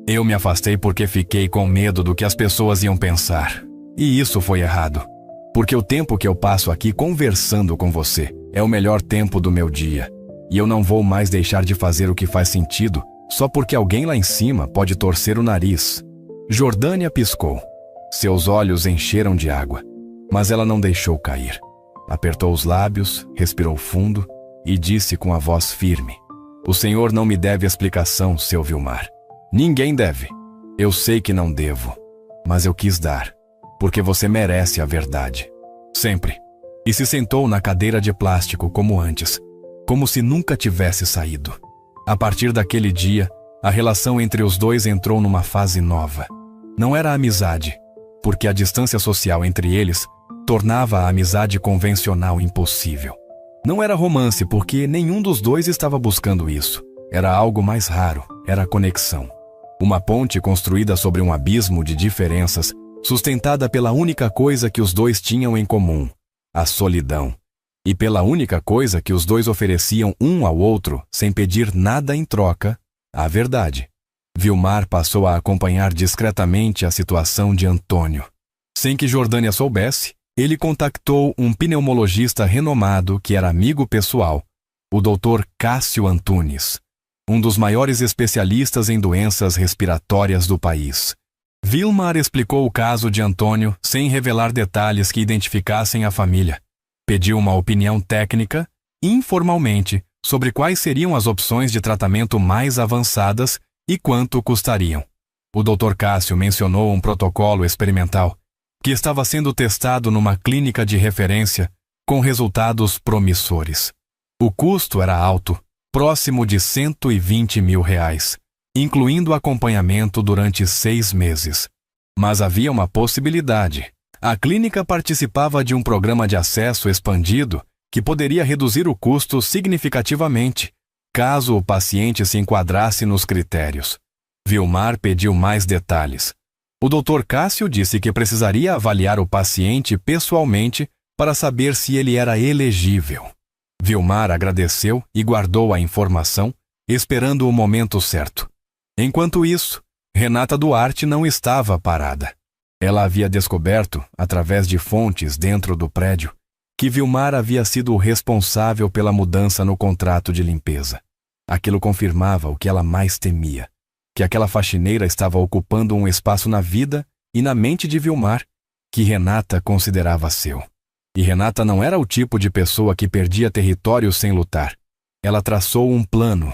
Eu me afastei porque fiquei com medo do que as pessoas iam pensar. E isso foi errado. Porque o tempo que eu passo aqui conversando com você é o melhor tempo do meu dia. E eu não vou mais deixar de fazer o que faz sentido só porque alguém lá em cima pode torcer o nariz. Jordânia piscou. Seus olhos encheram de água, mas ela não deixou cair. Apertou os lábios, respirou fundo e disse com a voz firme: "O senhor não me deve explicação, seu Vilmar. Ninguém deve. Eu sei que não devo, mas eu quis dar, porque você merece a verdade. Sempre." E se sentou na cadeira de plástico como antes, como se nunca tivesse saído. A partir daquele dia, a relação entre os dois entrou numa fase nova. Não era amizade, porque a distância social entre eles tornava a amizade convencional impossível. Não era romance, porque nenhum dos dois estava buscando isso. Era algo mais raro, era conexão. Uma ponte construída sobre um abismo de diferenças, sustentada pela única coisa que os dois tinham em comum: a solidão. E pela única coisa que os dois ofereciam um ao outro, sem pedir nada em troca: a verdade. Vilmar passou a acompanhar discretamente a situação de Antônio. Sem que Jordânia soubesse, ele contactou um pneumologista renomado que era amigo pessoal, o Dr. Cássio Antunes, um dos maiores especialistas em doenças respiratórias do país. Vilmar explicou o caso de Antônio sem revelar detalhes que identificassem a família. Pediu uma opinião técnica, informalmente, sobre quais seriam as opções de tratamento mais avançadas e quanto custariam. O Dr. Cássio mencionou um protocolo experimental que estava sendo testado numa clínica de referência com resultados promissores. O custo era alto, próximo de R$120 mil, incluindo acompanhamento durante 6 meses. Mas havia uma possibilidade. A clínica participava de um programa de acesso expandido que poderia reduzir o custo significativamente, caso o paciente se enquadrasse nos critérios. Vilmar pediu mais detalhes. O Dr. Cássio disse que precisaria avaliar o paciente pessoalmente para saber se ele era elegível. Vilmar agradeceu e guardou a informação, esperando o momento certo. Enquanto isso, Renata Duarte não estava parada. Ela havia descoberto, através de fontes dentro do prédio, que Vilmar havia sido o responsável pela mudança no contrato de limpeza. Aquilo confirmava o que ela mais temia: que aquela faxineira estava ocupando um espaço na vida e na mente de Vilmar, que Renata considerava seu. E Renata não era o tipo de pessoa que perdia território sem lutar. Ela traçou um plano,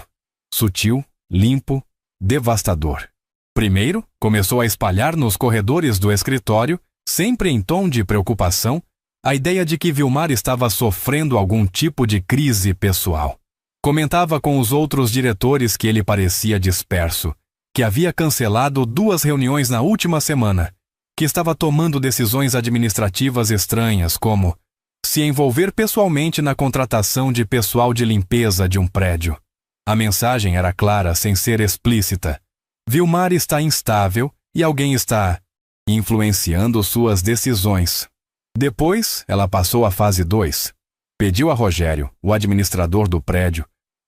sutil, limpo, devastador. Primeiro, começou a espalhar nos corredores do escritório, sempre em tom de preocupação, a ideia de que Vilmar estava sofrendo algum tipo de crise pessoal. Comentava com os outros diretores que ele parecia disperso, que havia cancelado 2 reuniões na última semana, que estava tomando decisões administrativas estranhas, como se envolver pessoalmente na contratação de pessoal de limpeza de um prédio. A mensagem era clara sem ser explícita: Vilmar está instável e alguém está influenciando suas decisões. Depois, ela passou à fase 2. Pediu a Rogério, o administrador do prédio,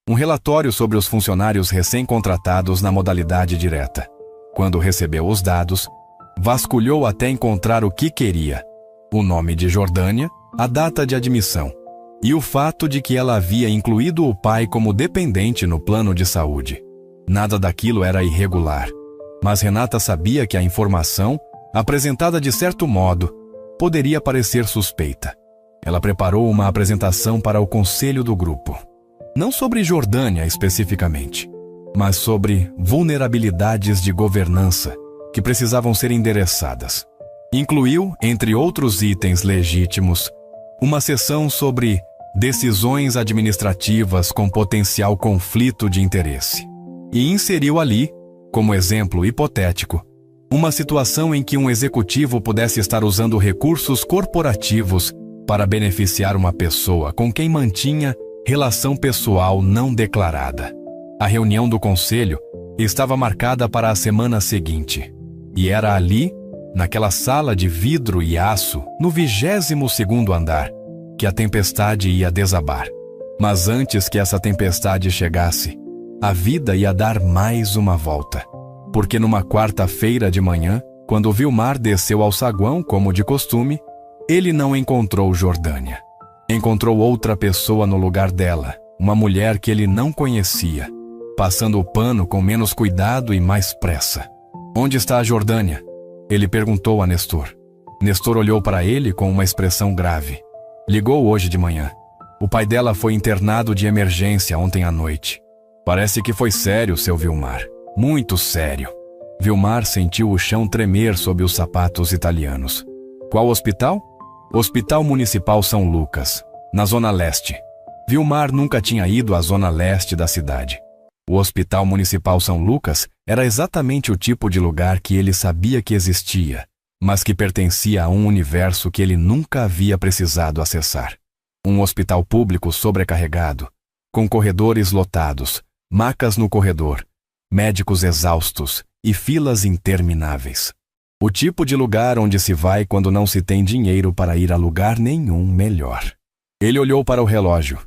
um relatório sobre os funcionários recém-contratados na modalidade direta. Quando recebeu os dados, vasculhou até encontrar o que queria: o nome de Jordânia, a data de admissão e o fato de que ela havia incluído o pai como dependente no plano de saúde. Nada daquilo era irregular, mas Renata sabia que a informação, apresentada de certo modo, poderia parecer suspeita. Ela preparou uma apresentação para o conselho do grupo. Não sobre Jordânia especificamente, mas sobre vulnerabilidades de governança que precisavam ser endereçadas. Incluiu, entre outros itens legítimos, uma seção sobre decisões administrativas com potencial conflito de interesse. E inseriu ali, como exemplo hipotético, uma situação em que um executivo pudesse estar usando recursos corporativos para beneficiar uma pessoa com quem mantinha relação pessoal não declarada. A reunião do conselho estava marcada para a semana seguinte, e era ali, naquela sala de vidro e aço, no 22º andar, que a tempestade ia desabar. Mas antes que essa tempestade chegasse, a vida ia dar mais uma volta. Porque numa quarta-feira de manhã, quando Vilmar desceu ao saguão, como de costume, ele não encontrou Jordânia. Encontrou outra pessoa no lugar dela, uma mulher que ele não conhecia, passando o pano com menos cuidado e mais pressa. Onde está a Jordânia? Ele perguntou a Nestor. Nestor olhou para ele com uma expressão grave. Ligou hoje de manhã. O pai dela foi internado de emergência ontem à noite. Parece que foi sério, seu Vilmar. Muito sério. Vilmar sentiu o chão tremer sob os sapatos italianos. Qual hospital? Hospital Municipal São Lucas, na Zona Leste. Vilmar nunca tinha ido à Zona Leste da cidade. O Hospital Municipal São Lucas era exatamente o tipo de lugar que ele sabia que existia, mas que pertencia a um universo que ele nunca havia precisado acessar. Um hospital público sobrecarregado, com corredores lotados, macas no corredor, médicos exaustos e filas intermináveis. O tipo de lugar onde se vai quando não se tem dinheiro para ir a lugar nenhum melhor. Ele olhou para o relógio.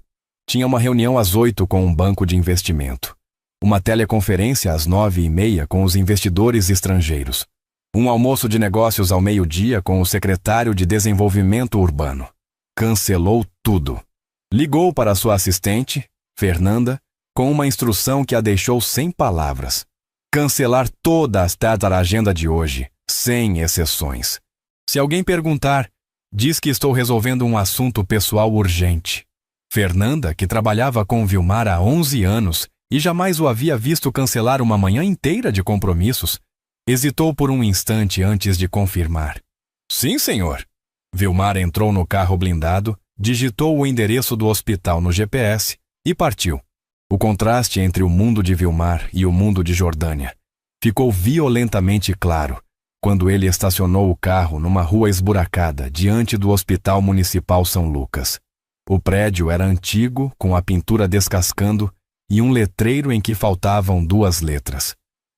Tinha uma reunião às 8 com um banco de investimento. Uma teleconferência às 9h30 com os investidores estrangeiros. Um almoço de negócios ao meio-dia com o secretário de Desenvolvimento Urbano. Cancelou tudo. Ligou para sua assistente, Fernanda, com uma instrução que a deixou sem palavras. Cancelar toda a agenda de hoje, sem exceções. Se alguém perguntar, diz que estou resolvendo um assunto pessoal urgente. Fernanda, que trabalhava com Vilmar há 11 anos e jamais o havia visto cancelar uma manhã inteira de compromissos, hesitou por um instante antes de confirmar. Sim, senhor. Vilmar entrou no carro blindado, digitou o endereço do hospital no GPS e partiu. O contraste entre o mundo de Vilmar e o mundo de Jordânia ficou violentamente claro quando ele estacionou o carro numa rua esburacada diante do Hospital Municipal São Lucas. O prédio era antigo, com a pintura descascando e um letreiro em que faltavam 2 letras.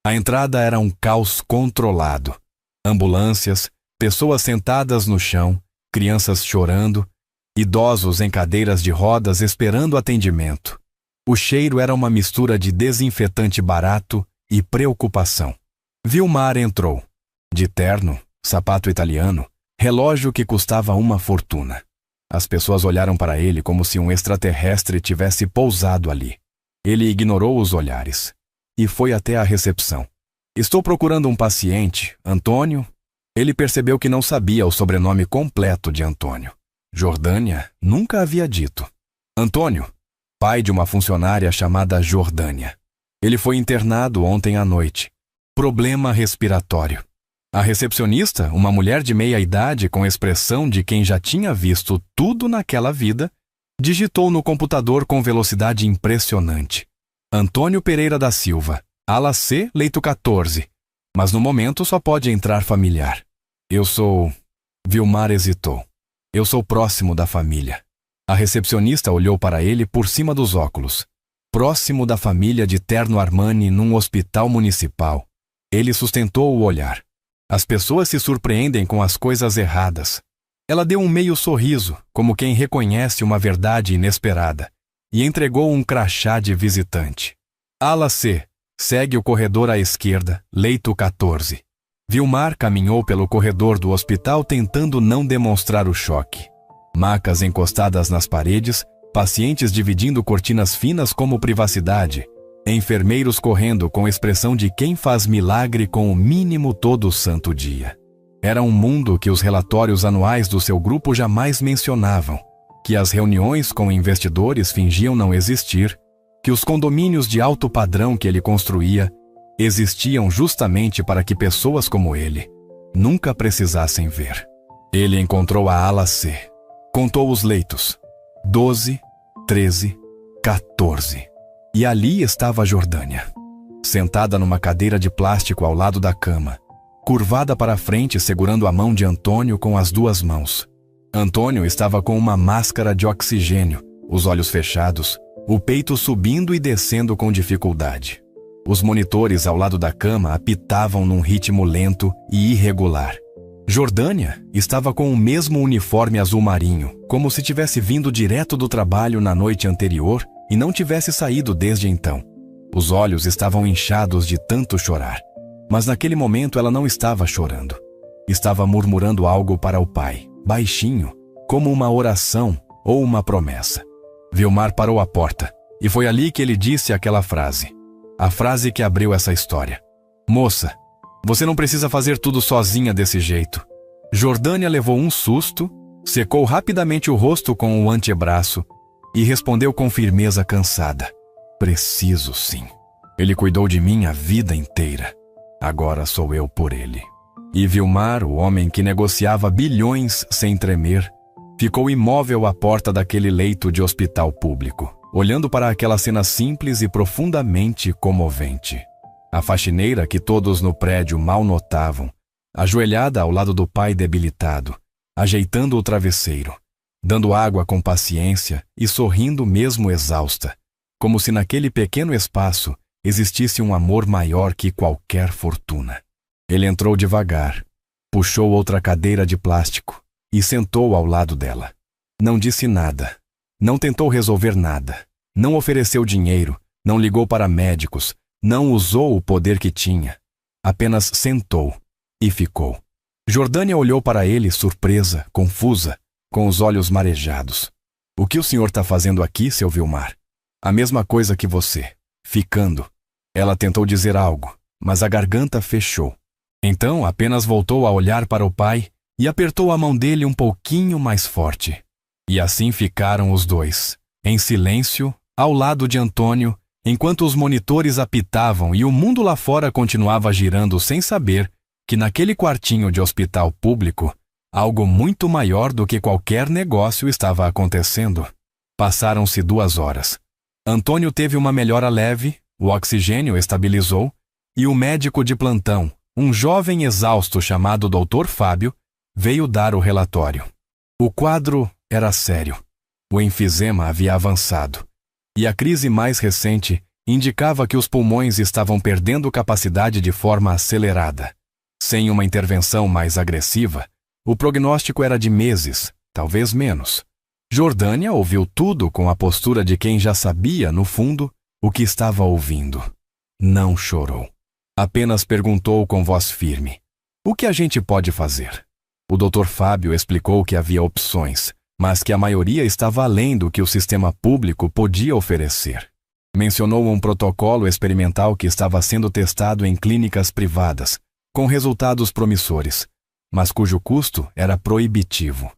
A entrada era um caos controlado. Ambulâncias, pessoas sentadas no chão, crianças chorando, idosos em cadeiras de rodas esperando atendimento. O cheiro era uma mistura de desinfetante barato e preocupação. Vilmar entrou. De terno, sapato italiano, relógio que custava uma fortuna. As pessoas olharam para ele como se um extraterrestre tivesse pousado ali. Ele ignorou os olhares e foi até a recepção. Estou procurando um paciente, Antônio. Ele percebeu que não sabia o sobrenome completo de Antônio. Jordânia nunca havia dito. Antônio, pai de uma funcionária chamada Jordânia. Ele foi internado ontem à noite. Problema respiratório. A recepcionista, uma mulher de meia idade com expressão de quem já tinha visto tudo naquela vida, digitou no computador com velocidade impressionante. Antônio Pereira da Silva, ala C, leito 14. Mas no momento só pode entrar familiar. Eu sou... Vilmar hesitou. Eu sou próximo da família. A recepcionista olhou para ele por cima dos óculos. Próximo da família de terno Armani num hospital municipal. Ele sustentou o olhar. As pessoas se surpreendem com as coisas erradas. Ela deu um meio sorriso, como quem reconhece uma verdade inesperada, e entregou um crachá de visitante. Ala C, segue o corredor à esquerda, leito 14. Vilmar caminhou pelo corredor do hospital tentando não demonstrar o choque. Macas encostadas nas paredes, pacientes dividindo cortinas finas como privacidade, enfermeiros correndo com expressão de quem faz milagre com o mínimo todo santo dia. Era um mundo que os relatórios anuais do seu grupo jamais mencionavam, que as reuniões com investidores fingiam não existir, que os condomínios de alto padrão que ele construía existiam justamente para que pessoas como ele nunca precisassem ver. Ele encontrou a ala C. Contou os leitos. 12, 13, 14. E ali estava a Jordânia, sentada numa cadeira de plástico ao lado da cama, curvada para frente segurando a mão de Antônio com as 2 mãos. Antônio estava com uma máscara de oxigênio, os olhos fechados, o peito subindo e descendo com dificuldade. Os monitores ao lado da cama apitavam num ritmo lento e irregular. Jordânia estava com o mesmo uniforme azul marinho, como se tivesse vindo direto do trabalho na noite anterior e não tivesse saído desde então. Os olhos estavam inchados de tanto chorar. Mas naquele momento ela não estava chorando. Estava murmurando algo para o pai, baixinho, como uma oração ou uma promessa. Vilmar parou à porta, e foi ali que ele disse aquela frase. A frase que abriu essa história. Moça, Você não precisa fazer tudo sozinha desse jeito. Jordânia levou um susto, secou rapidamente o rosto com o antebraço e respondeu com firmeza cansada: preciso sim. Ele cuidou de mim a vida inteira. Agora sou eu por ele. E Vilmar, o homem que negociava bilhões sem tremer, ficou imóvel à porta daquele leito de hospital público, olhando para aquela cena simples e profundamente comovente. A faxineira, que todos no prédio mal notavam, ajoelhada ao lado do pai debilitado, ajeitando o travesseiro, dando água com paciência e sorrindo mesmo exausta, como se naquele pequeno espaço existisse um amor maior que qualquer fortuna. Ele entrou devagar, puxou outra cadeira de plástico e sentou ao lado dela. Não disse nada, não tentou resolver nada, não ofereceu dinheiro, não ligou para médicos, não usou o poder que tinha. Apenas sentou e ficou. Jordânia olhou para ele surpresa, confusa, com os olhos marejados. O que o senhor está fazendo aqui, seu Vilmar? A mesma coisa que você, ficando. Ela tentou dizer algo, mas a garganta fechou. Então apenas voltou a olhar para o pai e apertou a mão dele um pouquinho mais forte. E assim ficaram os dois, em silêncio, ao lado de Antônio, enquanto os monitores apitavam e o mundo lá fora continuava girando sem saber que naquele quartinho de hospital público, algo muito maior do que qualquer negócio estava acontecendo. Passaram-se 2 horas. Antônio teve uma melhora leve, o oxigênio estabilizou e o médico de plantão, um jovem exausto chamado Dr. Fábio, veio dar o relatório. O quadro era sério. O enfisema havia avançado e a crise mais recente indicava que os pulmões estavam perdendo capacidade de forma acelerada. Sem uma intervenção mais agressiva, o prognóstico era de meses, talvez menos. Jordânia ouviu tudo com a postura de quem já sabia, no fundo, o que estava ouvindo. Não chorou. Apenas perguntou com voz firme: o que a gente pode fazer? O Dr. Fábio explicou que havia opções, mas que a maioria estava além do que o sistema público podia oferecer. Mencionou um protocolo experimental que estava sendo testado em clínicas privadas, com resultados promissores, mas cujo custo era proibitivo.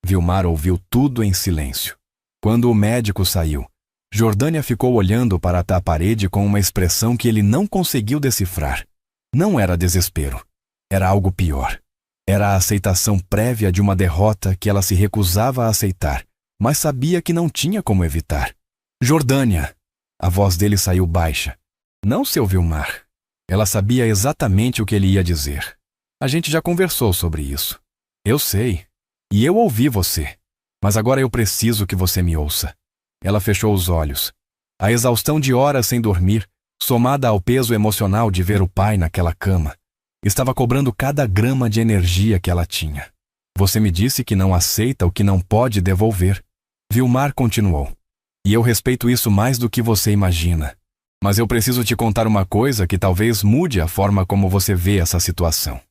Vilmar ouviu tudo em silêncio. Quando o médico saiu, Jordânia ficou olhando para a parede com uma expressão que ele não conseguiu decifrar. Não era desespero. Era algo pior. Era a aceitação prévia de uma derrota que ela se recusava a aceitar, mas sabia que não tinha como evitar. Jordânia! A voz dele saiu baixa. Não, seu Vilmar. Ela sabia exatamente o que ele ia dizer. A gente já conversou sobre isso. Eu sei. E eu ouvi você. Mas agora eu preciso que você me ouça. Ela fechou os olhos. A exaustão de horas sem dormir, somada ao peso emocional de ver o pai naquela cama, estava cobrando cada grama de energia que ela tinha. Você me disse que não aceita o que não pode devolver. Vilmar continuou. E eu respeito isso mais do que você imagina. Mas eu preciso te contar uma coisa que talvez mude a forma como você vê essa situação.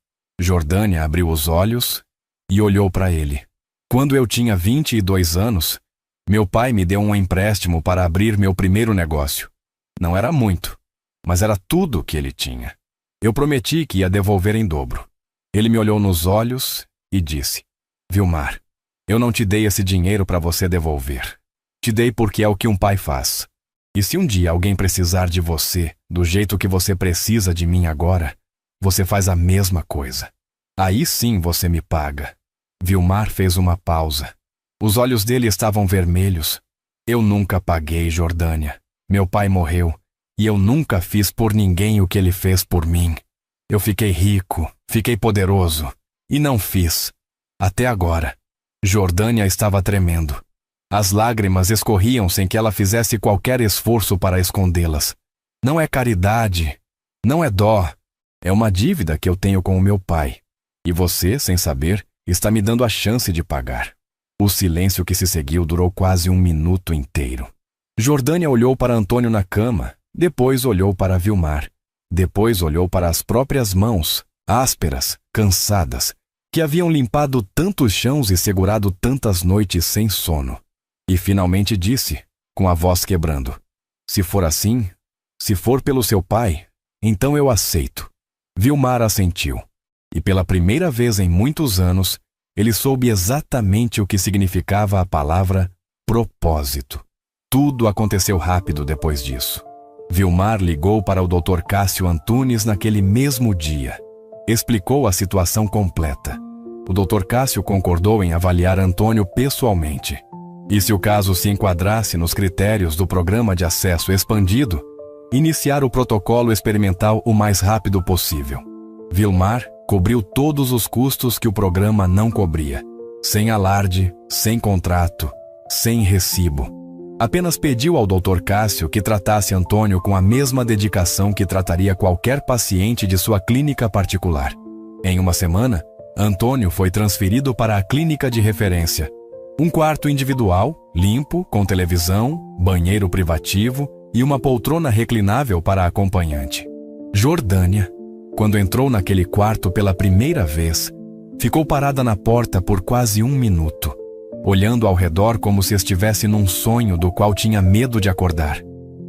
Jordânia abriu os olhos e olhou para ele. Quando eu tinha 22 anos, meu pai me deu um empréstimo para abrir meu primeiro negócio. Não era muito, mas era tudo que ele tinha. Eu prometi que ia devolver em dobro. Ele me olhou nos olhos e disse: Vilmar, eu não te dei esse dinheiro para você devolver. Te dei porque é o que um pai faz. E se um dia alguém precisar de você, do jeito que você precisa de mim agora, você faz a mesma coisa. Aí sim você me paga. Vilmar fez uma pausa. Os olhos dele estavam vermelhos. Eu nunca paguei, Jordânia. Meu pai morreu, e eu nunca fiz por ninguém o que ele fez por mim. Eu fiquei rico, fiquei poderoso, e não fiz. Até agora. Jordânia estava tremendo. As lágrimas escorriam sem que ela fizesse qualquer esforço para escondê-las. Não é caridade, não é dó. É uma dívida que eu tenho com o meu pai. E você, sem saber, está me dando a chance de pagar. O silêncio que se seguiu durou quase 1 minuto inteiro. Jordânia olhou para Antônio na cama, depois olhou para Vilmar, depois olhou para as próprias mãos, ásperas, cansadas, que haviam limpado tantos chãos e segurado tantas noites sem sono. E finalmente disse, com a voz quebrando: se for assim, se for pelo seu pai, então eu aceito. Vilmar assentiu, e pela primeira vez em muitos anos, ele soube exatamente o que significava a palavra propósito. Tudo aconteceu rápido depois disso. Vilmar ligou para o Dr. Cássio Antunes naquele mesmo dia. Explicou a situação completa. O Dr. Cássio concordou em avaliar Antônio pessoalmente. E se o caso se enquadrasse nos critérios do Programa de Acesso Expandido, iniciar o protocolo experimental o mais rápido possível. Vilmar cobriu todos os custos que o programa não cobria. Sem alarde, sem contrato, sem recibo. Apenas pediu ao Dr. Cássio que tratasse Antônio com a mesma dedicação que trataria qualquer paciente de sua clínica particular. Em uma semana, Antônio foi transferido para a clínica de referência. Um quarto individual, limpo, com televisão, banheiro privativo e uma poltrona reclinável para a acompanhante. Jordânia, quando entrou naquele quarto pela primeira vez, ficou parada na porta por quase 1 minuto, olhando ao redor como se estivesse num sonho do qual tinha medo de acordar.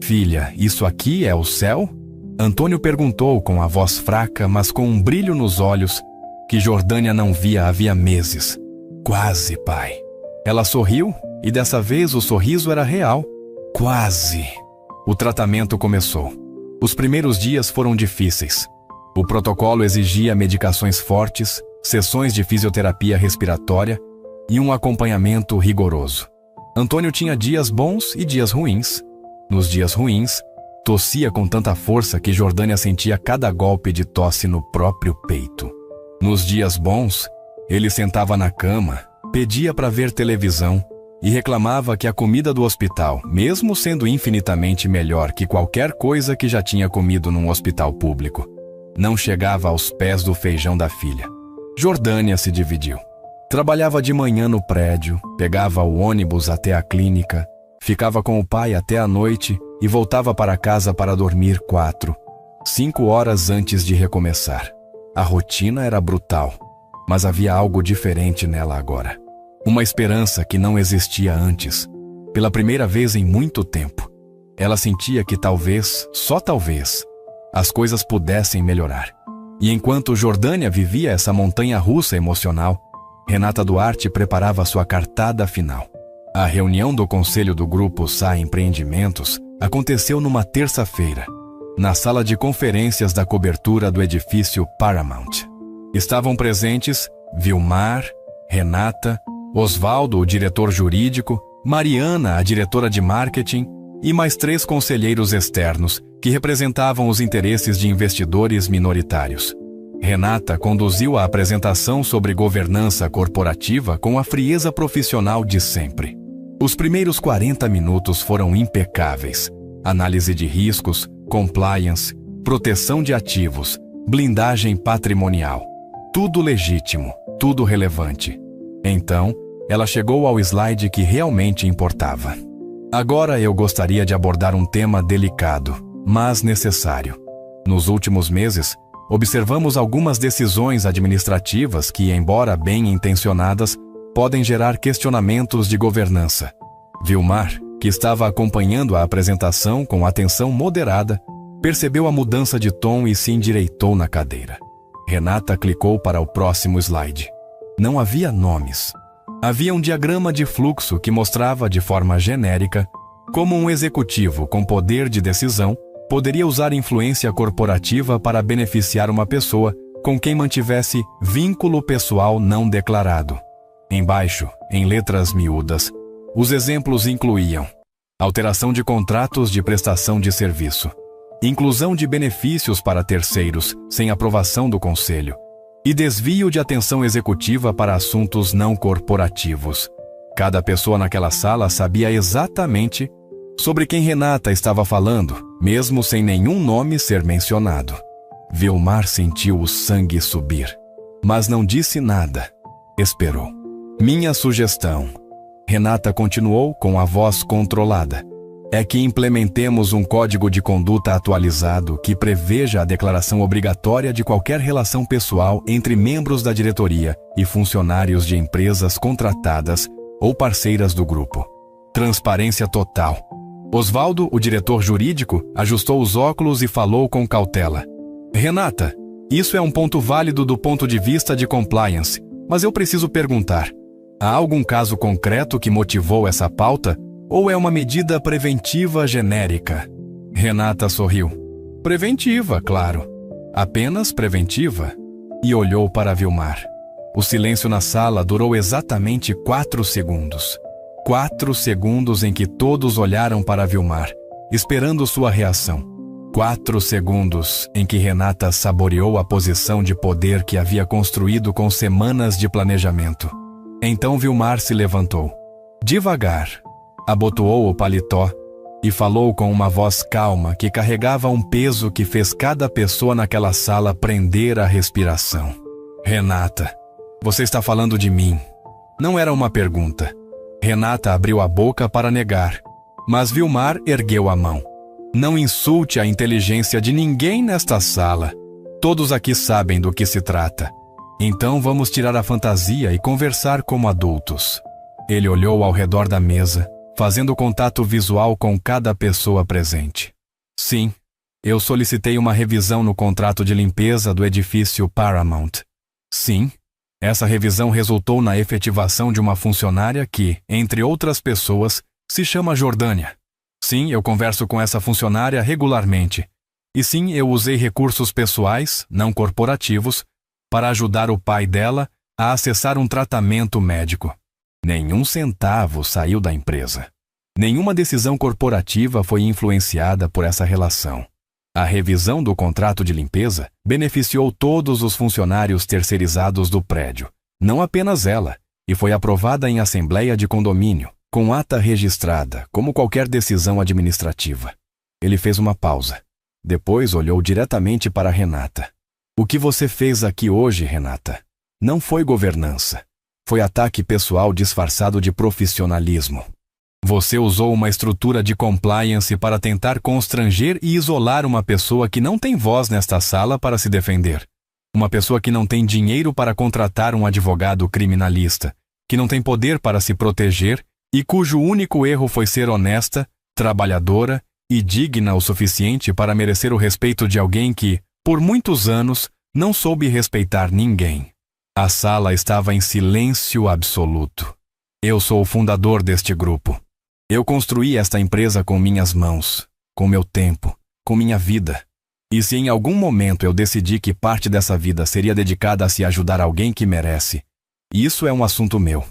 "Filha, isso aqui é o céu?" Antônio perguntou com a voz fraca, mas com um brilho nos olhos que Jordânia não via havia meses. "Quase, pai." Ela sorriu, e dessa vez o sorriso era real. "Quase." O tratamento começou. Os primeiros dias foram difíceis. O protocolo exigia medicações fortes, sessões de fisioterapia respiratória e um acompanhamento rigoroso. Antônio tinha dias bons e dias ruins. Nos dias ruins, tossia com tanta força que Jordânia sentia cada golpe de tosse no próprio peito. Nos dias bons, ele sentava na cama, pedia para ver televisão e reclamava que a comida do hospital, mesmo sendo infinitamente melhor que qualquer coisa que já tinha comido num hospital público, não chegava aos pés do feijão da filha. Jordânia se dividiu. Trabalhava de manhã no prédio, pegava o ônibus até a clínica, ficava com o pai até a noite e voltava para casa para dormir 4, 5 horas antes de recomeçar. A rotina era brutal, mas havia algo diferente nela agora. Uma esperança que não existia antes. Pela primeira vez em muito tempo, ela sentia que talvez, só talvez, as coisas pudessem melhorar. E enquanto Jordânia vivia essa montanha-russa emocional, Renata Duarte preparava sua cartada final. A reunião do conselho do grupo Sá Empreendimentos aconteceu numa terça-feira, na sala de conferências da cobertura do edifício Paramount. Estavam presentes Vilmar, Renata, Osvaldo, o diretor jurídico, Mariana, a diretora de marketing, e mais 3 conselheiros externos que representavam os interesses de investidores minoritários. Renata conduziu a apresentação sobre governança corporativa com a frieza profissional de sempre. Os primeiros 40 minutos foram impecáveis. Análise de riscos, compliance, proteção de ativos, blindagem patrimonial. Tudo legítimo, tudo relevante. Então, ela chegou ao slide que realmente importava. Agora eu gostaria de abordar um tema delicado, mas necessário. Nos últimos meses, observamos algumas decisões administrativas que, embora bem intencionadas, podem gerar questionamentos de governança. Vilmar, que estava acompanhando a apresentação com atenção moderada, percebeu a mudança de tom e se endireitou na cadeira. Renata clicou para o próximo slide. Não havia nomes. Havia um diagrama de fluxo que mostrava de forma genérica como um executivo com poder de decisão poderia usar influência corporativa para beneficiar uma pessoa com quem mantivesse vínculo pessoal não declarado. Embaixo, em letras miúdas, os exemplos incluíam alteração de contratos de prestação de serviço, inclusão de benefícios para terceiros sem aprovação do conselho e desvio de atenção executiva para assuntos não corporativos. Cada pessoa naquela sala sabia exatamente sobre quem Renata estava falando, mesmo sem nenhum nome ser mencionado. Vilmar sentiu o sangue subir, mas não disse nada. Esperou. Minha sugestão, Renata continuou com a voz controlada, é que implementemos um código de conduta atualizado que preveja a declaração obrigatória de qualquer relação pessoal entre membros da diretoria e funcionários de empresas contratadas ou parceiras do grupo. Transparência total. Osvaldo, o diretor jurídico, ajustou os óculos e falou com cautela. Renata, Isso é um ponto válido do ponto de vista de compliance, mas eu preciso perguntar: há algum caso concreto que motivou essa pauta? Ou é uma medida preventiva genérica? Renata sorriu. Preventiva, claro. Apenas preventiva. E olhou para Vilmar. O silêncio na sala durou exatamente 4 segundos. 4 segundos em que todos olharam para Vilmar, esperando sua reação. 4 segundos em que Renata saboreou a posição de poder que havia construído com semanas de planejamento. Então Vilmar se levantou. Devagar, abotoou o paletó e falou com uma voz calma que carregava um peso que fez cada pessoa naquela sala prender a respiração. Renata, você está falando de mim. Não era uma pergunta. Renata abriu a boca para negar, mas Vilmar ergueu a mão. Não insulte a inteligência de ninguém nesta sala. Todos aqui sabem do que se trata. Então vamos tirar a fantasia e conversar como adultos. Ele olhou ao redor da mesa, fazendo contato visual com cada pessoa presente. Sim, eu solicitei uma revisão no contrato de limpeza do edifício Paramount. Sim, essa revisão resultou na efetivação de uma funcionária que, entre outras pessoas, se chama Jordânia. Sim, eu converso com essa funcionária regularmente. E sim, eu usei recursos pessoais, não corporativos, para ajudar o pai dela a acessar um tratamento médico. Nenhum centavo saiu da empresa. Nenhuma decisão corporativa foi influenciada por essa relação. A revisão do contrato de limpeza beneficiou todos os funcionários terceirizados do prédio, não apenas ela, e foi aprovada em assembleia de condomínio, com ata registrada, como qualquer decisão administrativa. Ele fez uma pausa. Depois olhou diretamente para Renata. O que você fez aqui hoje, Renata, não foi governança. Foi ataque pessoal disfarçado de profissionalismo. Você usou uma estrutura de compliance para tentar constranger e isolar uma pessoa que não tem voz nesta sala para se defender. Uma pessoa que não tem dinheiro para contratar um advogado criminalista, que não tem poder para se proteger e cujo único erro foi ser honesta, trabalhadora e digna o suficiente para merecer o respeito de alguém que, por muitos anos, não soube respeitar ninguém. A sala estava em silêncio absoluto. Eu sou o fundador deste grupo. Eu construí esta empresa com minhas mãos, com meu tempo, com minha vida. E se em algum momento eu decidi que parte dessa vida seria dedicada a se ajudar alguém que merece, isso é um assunto meu.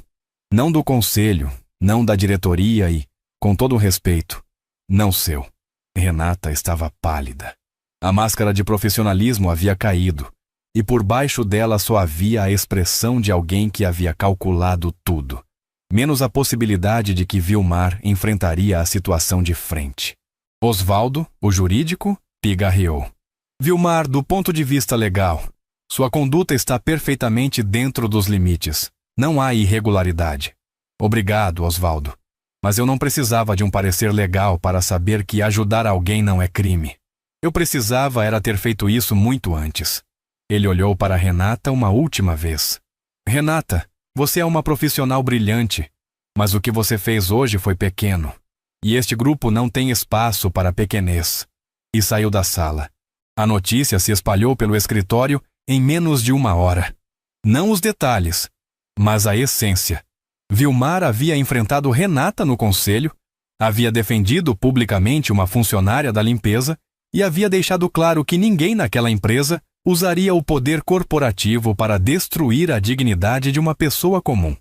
Não do conselho, não da diretoria e, com todo o respeito, não seu. Renata estava pálida. A máscara de profissionalismo havia caído, e por baixo dela só havia a expressão de alguém que havia calculado tudo, menos a possibilidade de que Vilmar enfrentaria a situação de frente. Osvaldo, o jurídico, pigarreou. Vilmar, do ponto de vista legal, sua conduta está perfeitamente dentro dos limites. Não há irregularidade. Obrigado, Osvaldo. Mas eu não precisava de um parecer legal para saber que ajudar alguém não é crime. Eu precisava era ter feito isso muito antes. Ele olhou para Renata uma última vez. Renata, você é uma profissional brilhante, mas o que você fez hoje foi pequeno. E este grupo não tem espaço para pequenez. E saiu da sala. A notícia se espalhou pelo escritório em menos de 1 hora. Não os detalhes, mas a essência. Vilmar havia enfrentado Renata no conselho, havia defendido publicamente uma funcionária da limpeza e havia deixado claro que ninguém naquela empresa usaria o poder corporativo para destruir a dignidade de uma pessoa comum.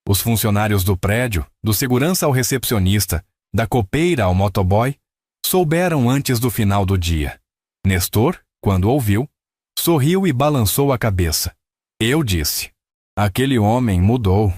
Os funcionários do prédio, do segurança ao recepcionista, da copeira ao motoboy, souberam antes do final do dia. Nestor, quando ouviu, sorriu e balançou a cabeça. Eu disse: aquele homem mudou.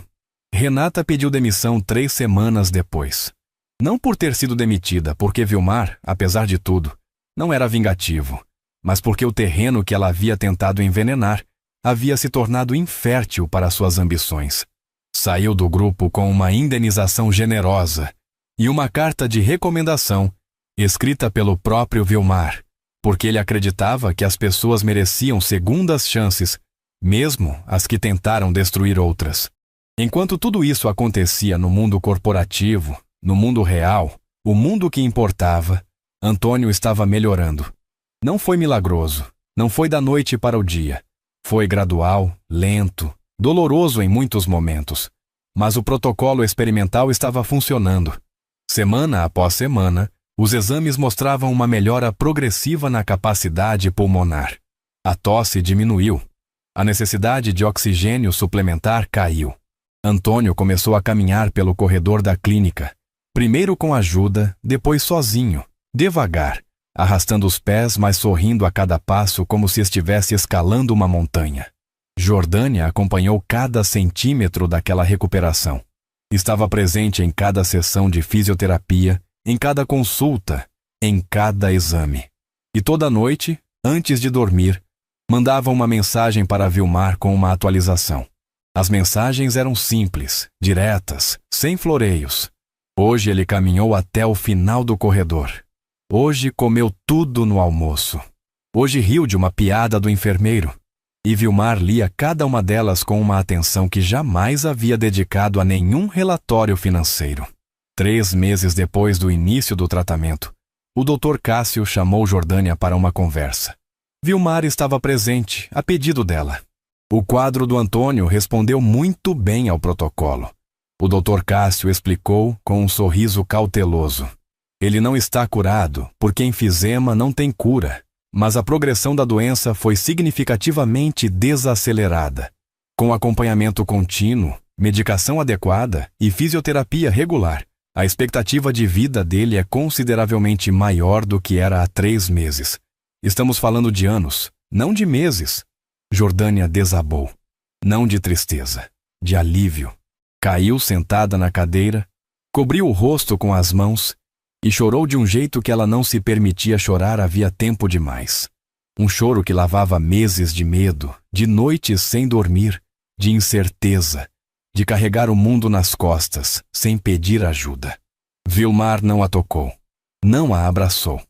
Renata pediu demissão 3 semanas depois. Não por ter sido demitida, porque Vilmar, apesar de tudo, não era vingativo, mas porque o terreno que ela havia tentado envenenar havia se tornado infértil para suas ambições. Saiu do grupo com uma indenização generosa e uma carta de recomendação escrita pelo próprio Vilmar, porque ele acreditava que as pessoas mereciam segundas chances, mesmo as que tentaram destruir outras. Enquanto tudo isso acontecia no mundo corporativo, no mundo real, o mundo que importava, Antônio estava melhorando. Não foi milagroso, Não foi da noite para o dia. Foi gradual, lento, doloroso em muitos momentos. Mas o protocolo experimental estava funcionando. Semana após semana, os exames mostravam uma melhora progressiva na capacidade pulmonar. A tosse diminuiu. A necessidade de oxigênio suplementar caiu. Antônio começou a caminhar pelo corredor da clínica, primeiro com ajuda, depois sozinho, devagar, arrastando os pés, mas sorrindo a cada passo como se estivesse escalando uma montanha. Jordânia acompanhou cada centímetro daquela recuperação. Estava presente em cada sessão de fisioterapia, em cada consulta, em cada exame. E toda noite, antes de dormir, mandava uma mensagem para Vilmar com uma atualização. As mensagens eram simples, diretas, sem floreios. Hoje ele caminhou até o final do corredor. Hoje comeu tudo no almoço. Hoje riu de uma piada do enfermeiro. E Vilmar lia cada uma delas com uma atenção que jamais havia dedicado a nenhum relatório financeiro. 3 meses depois do início do tratamento, o Dr. Cássio chamou Jordânia para uma conversa. Vilmar estava presente, a pedido dela. O quadro do Antônio respondeu muito bem ao protocolo. O Dr. Cássio explicou com um sorriso cauteloso. Ele não está curado, porque enfisema não tem cura, mas a progressão da doença foi significativamente desacelerada. Com acompanhamento contínuo, medicação adequada e fisioterapia regular, a expectativa de vida dele é consideravelmente maior do que era há 3 meses. Estamos falando de anos, não de meses. Jordânia desabou. Não de tristeza, de alívio. Caiu sentada na cadeira, cobriu o rosto com as mãos e chorou de um jeito que ela não se permitia chorar havia tempo demais. Um choro que lavava meses de medo, de noites sem dormir, de incerteza, de carregar o mundo nas costas, sem pedir ajuda. Vilmar não a tocou, não a abraçou.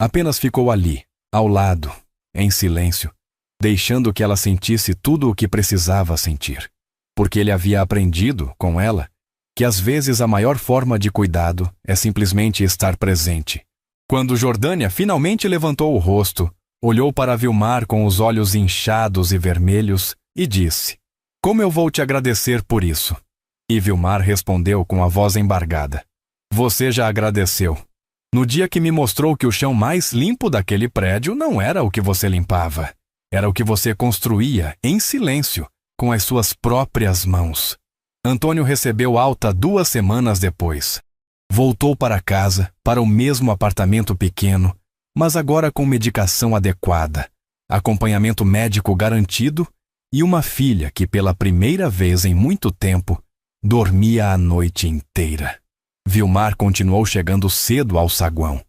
Apenas ficou ali, ao lado, em silêncio, deixando que ela sentisse tudo o que precisava sentir. Porque ele havia aprendido, com ela, que às vezes a maior forma de cuidado é simplesmente estar presente. Quando Jordânia finalmente levantou o rosto, olhou para Vilmar com os olhos inchados e vermelhos e disse: "Como eu vou te agradecer por isso?" E Vilmar respondeu com a voz embargada: "Você já agradeceu. No dia que me mostrou que o chão mais limpo daquele prédio não era o que você limpava. Era o que você construía, em silêncio, com as suas próprias mãos." Antônio recebeu alta 2 semanas depois. Voltou para casa, para o mesmo apartamento pequeno, mas agora com medicação adequada, acompanhamento médico garantido e uma filha que, pela primeira vez em muito tempo, dormia a noite inteira. Vilmar continuou chegando cedo ao saguão.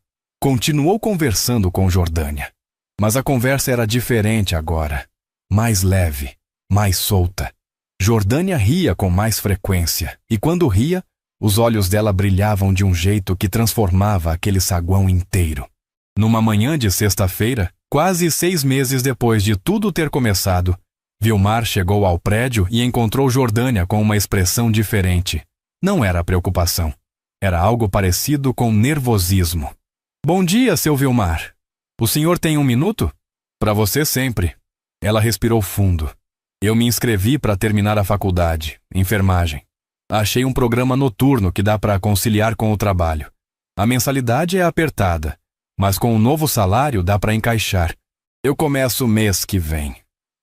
Continuou conversando com Jordânia. Mas a conversa era diferente agora, mais leve, mais solta. Jordânia ria com mais frequência, e quando ria, os olhos dela brilhavam de um jeito que transformava aquele saguão inteiro. Numa manhã de sexta-feira, quase 6 meses depois de tudo ter começado, Vilmar chegou ao prédio e encontrou Jordânia com uma expressão diferente. Não era preocupação. Era algo parecido com nervosismo. "Bom dia, seu Vilmar. O senhor tem 1 minuto? Para você sempre." Ela respirou fundo. "Eu me inscrevi para terminar a faculdade, enfermagem. Achei um programa noturno que dá para conciliar com o trabalho. A mensalidade é apertada, mas com um novo salário dá para encaixar. Eu começo mês que vem."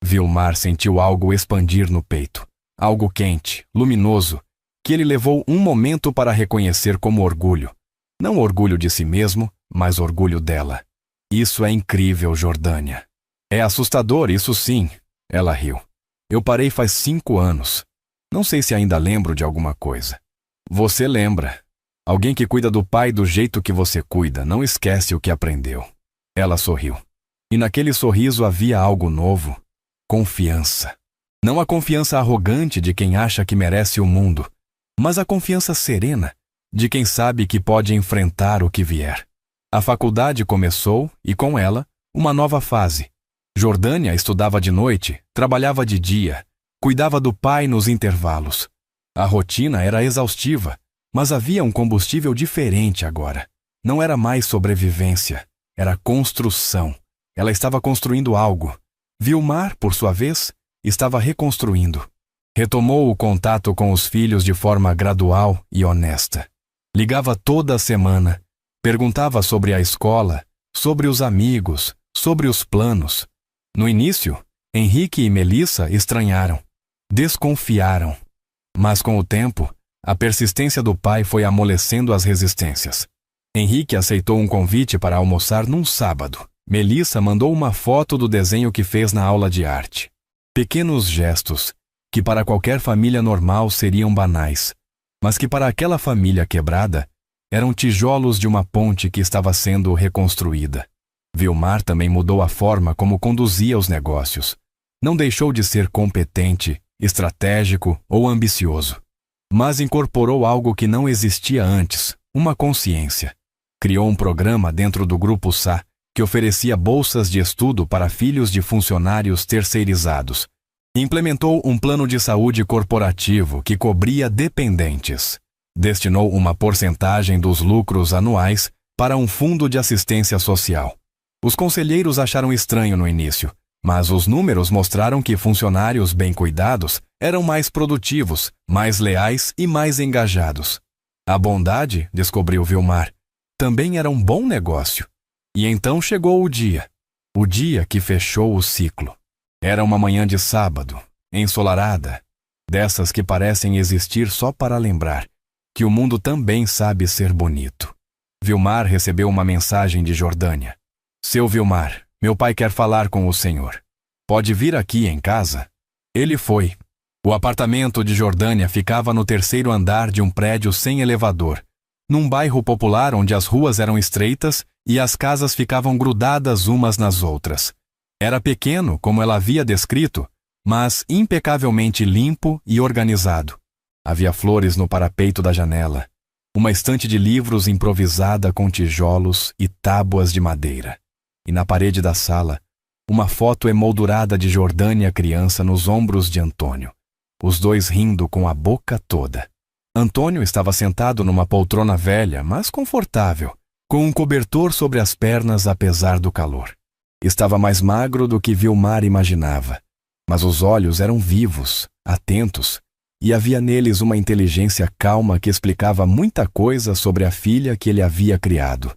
Vilmar sentiu algo expandir no peito. Algo quente, luminoso, que ele levou um momento para reconhecer como orgulho. Não orgulho de si mesmo, mas orgulho dela. "Isso é incrível, Jordânia." "É assustador, isso sim." Ela riu. "Eu parei faz 5 anos. Não sei se ainda lembro de alguma coisa." "Você lembra. Alguém que cuida do pai do jeito que você cuida não esquece o que aprendeu." Ela sorriu. E naquele sorriso havia algo novo. Confiança. Não a confiança arrogante de quem acha que merece o mundo, mas a confiança serena de quem sabe que pode enfrentar o que vier. A faculdade começou e, com ela, uma nova fase. Jordânia estudava de noite, trabalhava de dia, cuidava do pai nos intervalos. A rotina era exaustiva, mas havia um combustível diferente agora. Não era mais sobrevivência, era construção. Ela estava construindo algo. Vilmar, por sua vez, estava reconstruindo. Retomou o contato com os filhos de forma gradual e honesta. Ligava toda a semana, perguntava sobre a escola, sobre os amigos, sobre os planos. No início, Henrique e Melissa estranharam, desconfiaram. Mas com o tempo, a persistência do pai foi amolecendo as resistências. Henrique aceitou um convite para almoçar num sábado. Melissa mandou uma foto do desenho que fez na aula de arte. Pequenos gestos, que para qualquer família normal seriam banais, mas que para aquela família quebrada, eram tijolos de uma ponte que estava sendo reconstruída. Vilmar também mudou a forma como conduzia os negócios. Não deixou de ser competente, estratégico ou ambicioso, mas incorporou algo que não existia antes, uma consciência. Criou um programa dentro do Grupo Sá que oferecia bolsas de estudo para filhos de funcionários terceirizados. Implementou um plano de saúde corporativo que cobria dependentes. Destinou uma porcentagem dos lucros anuais para um fundo de assistência social. Os conselheiros acharam estranho no início, mas os números mostraram que funcionários bem cuidados eram mais produtivos, mais leais e mais engajados. A bondade, descobriu Vilmar, também era um bom negócio. E então chegou o dia que fechou o ciclo. Era uma manhã de sábado, ensolarada, dessas que parecem existir só para lembrar que o mundo também sabe ser bonito. Vilmar recebeu uma mensagem de Jordânia. Seu Vilmar, meu pai quer falar com o senhor. Pode vir aqui em casa? Ele foi. O apartamento de Jordânia ficava no 3º andar de um prédio sem elevador, num bairro popular onde as ruas eram estreitas e as casas ficavam grudadas umas nas outras. Era pequeno, como ela havia descrito, mas impecavelmente limpo e organizado. Havia flores no parapeito da janela, uma estante de livros improvisada com tijolos e tábuas de madeira. E na parede da sala, uma foto emoldurada de Jordânia criança nos ombros de Antônio, os dois rindo com a boca toda. Antônio estava sentado numa poltrona velha, mas confortável, com um cobertor sobre as pernas apesar do calor. Estava mais magro do que Vilmar imaginava, mas os olhos eram vivos, atentos, e havia neles uma inteligência calma que explicava muita coisa sobre a filha que ele havia criado.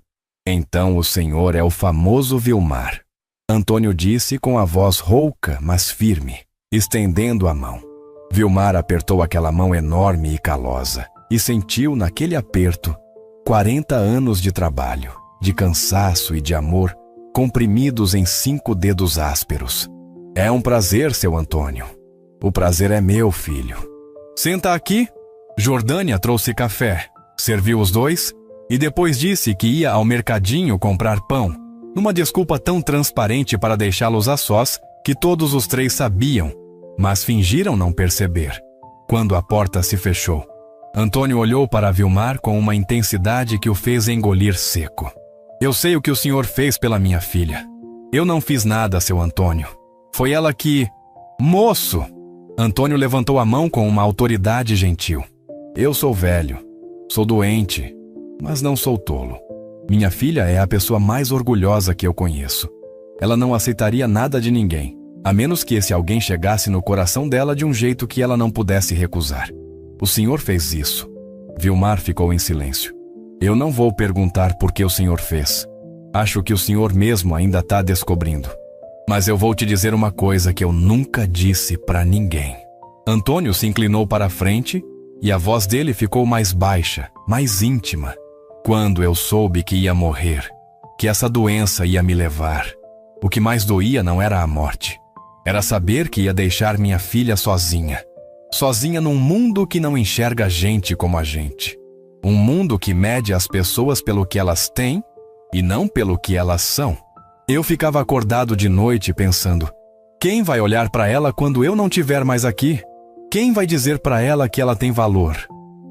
Então o senhor é o famoso Vilmar, Antônio disse com a voz rouca, mas firme, estendendo a mão. Vilmar apertou aquela mão enorme e calosa e sentiu naquele aperto 40 anos de trabalho, de cansaço e de amor comprimidos em 5 dedos ásperos. É um prazer, seu Antônio. O prazer é meu, filho. Senta aqui. Jordânia trouxe café, serviu os dois e depois disse que ia ao mercadinho comprar pão, numa desculpa tão transparente para deixá-los a sós que todos os 3 sabiam, mas fingiram não perceber. Quando a porta se fechou, Antônio olhou para Vilmar com uma intensidade que o fez engolir seco. Eu sei o que o senhor fez pela minha filha. Eu não fiz nada, seu Antônio. Foi ela que... Moço! Antônio levantou a mão com uma autoridade gentil. Eu sou velho, sou doente, mas não sou tolo. Minha filha é a pessoa mais orgulhosa que eu conheço. Ela não aceitaria nada de ninguém, a menos que esse alguém chegasse no coração dela de um jeito que ela não pudesse recusar. O senhor fez isso. Vilmar ficou em silêncio. Eu não vou perguntar por que o senhor fez. Acho que o senhor mesmo ainda está descobrindo. Mas eu vou te dizer uma coisa que eu nunca disse para ninguém. Antônio se inclinou para a frente e a voz dele ficou mais baixa, mais íntima. Quando eu soube que ia morrer, que essa doença ia me levar, o que mais doía não era a morte. Era saber que ia deixar minha filha sozinha. Sozinha num mundo que não enxerga gente como a gente. Um mundo que mede as pessoas pelo que elas têm e não pelo que elas são. Eu ficava acordado de noite pensando, quem vai olhar para ela quando eu não estiver mais aqui? Quem vai dizer para ela que ela tem valor?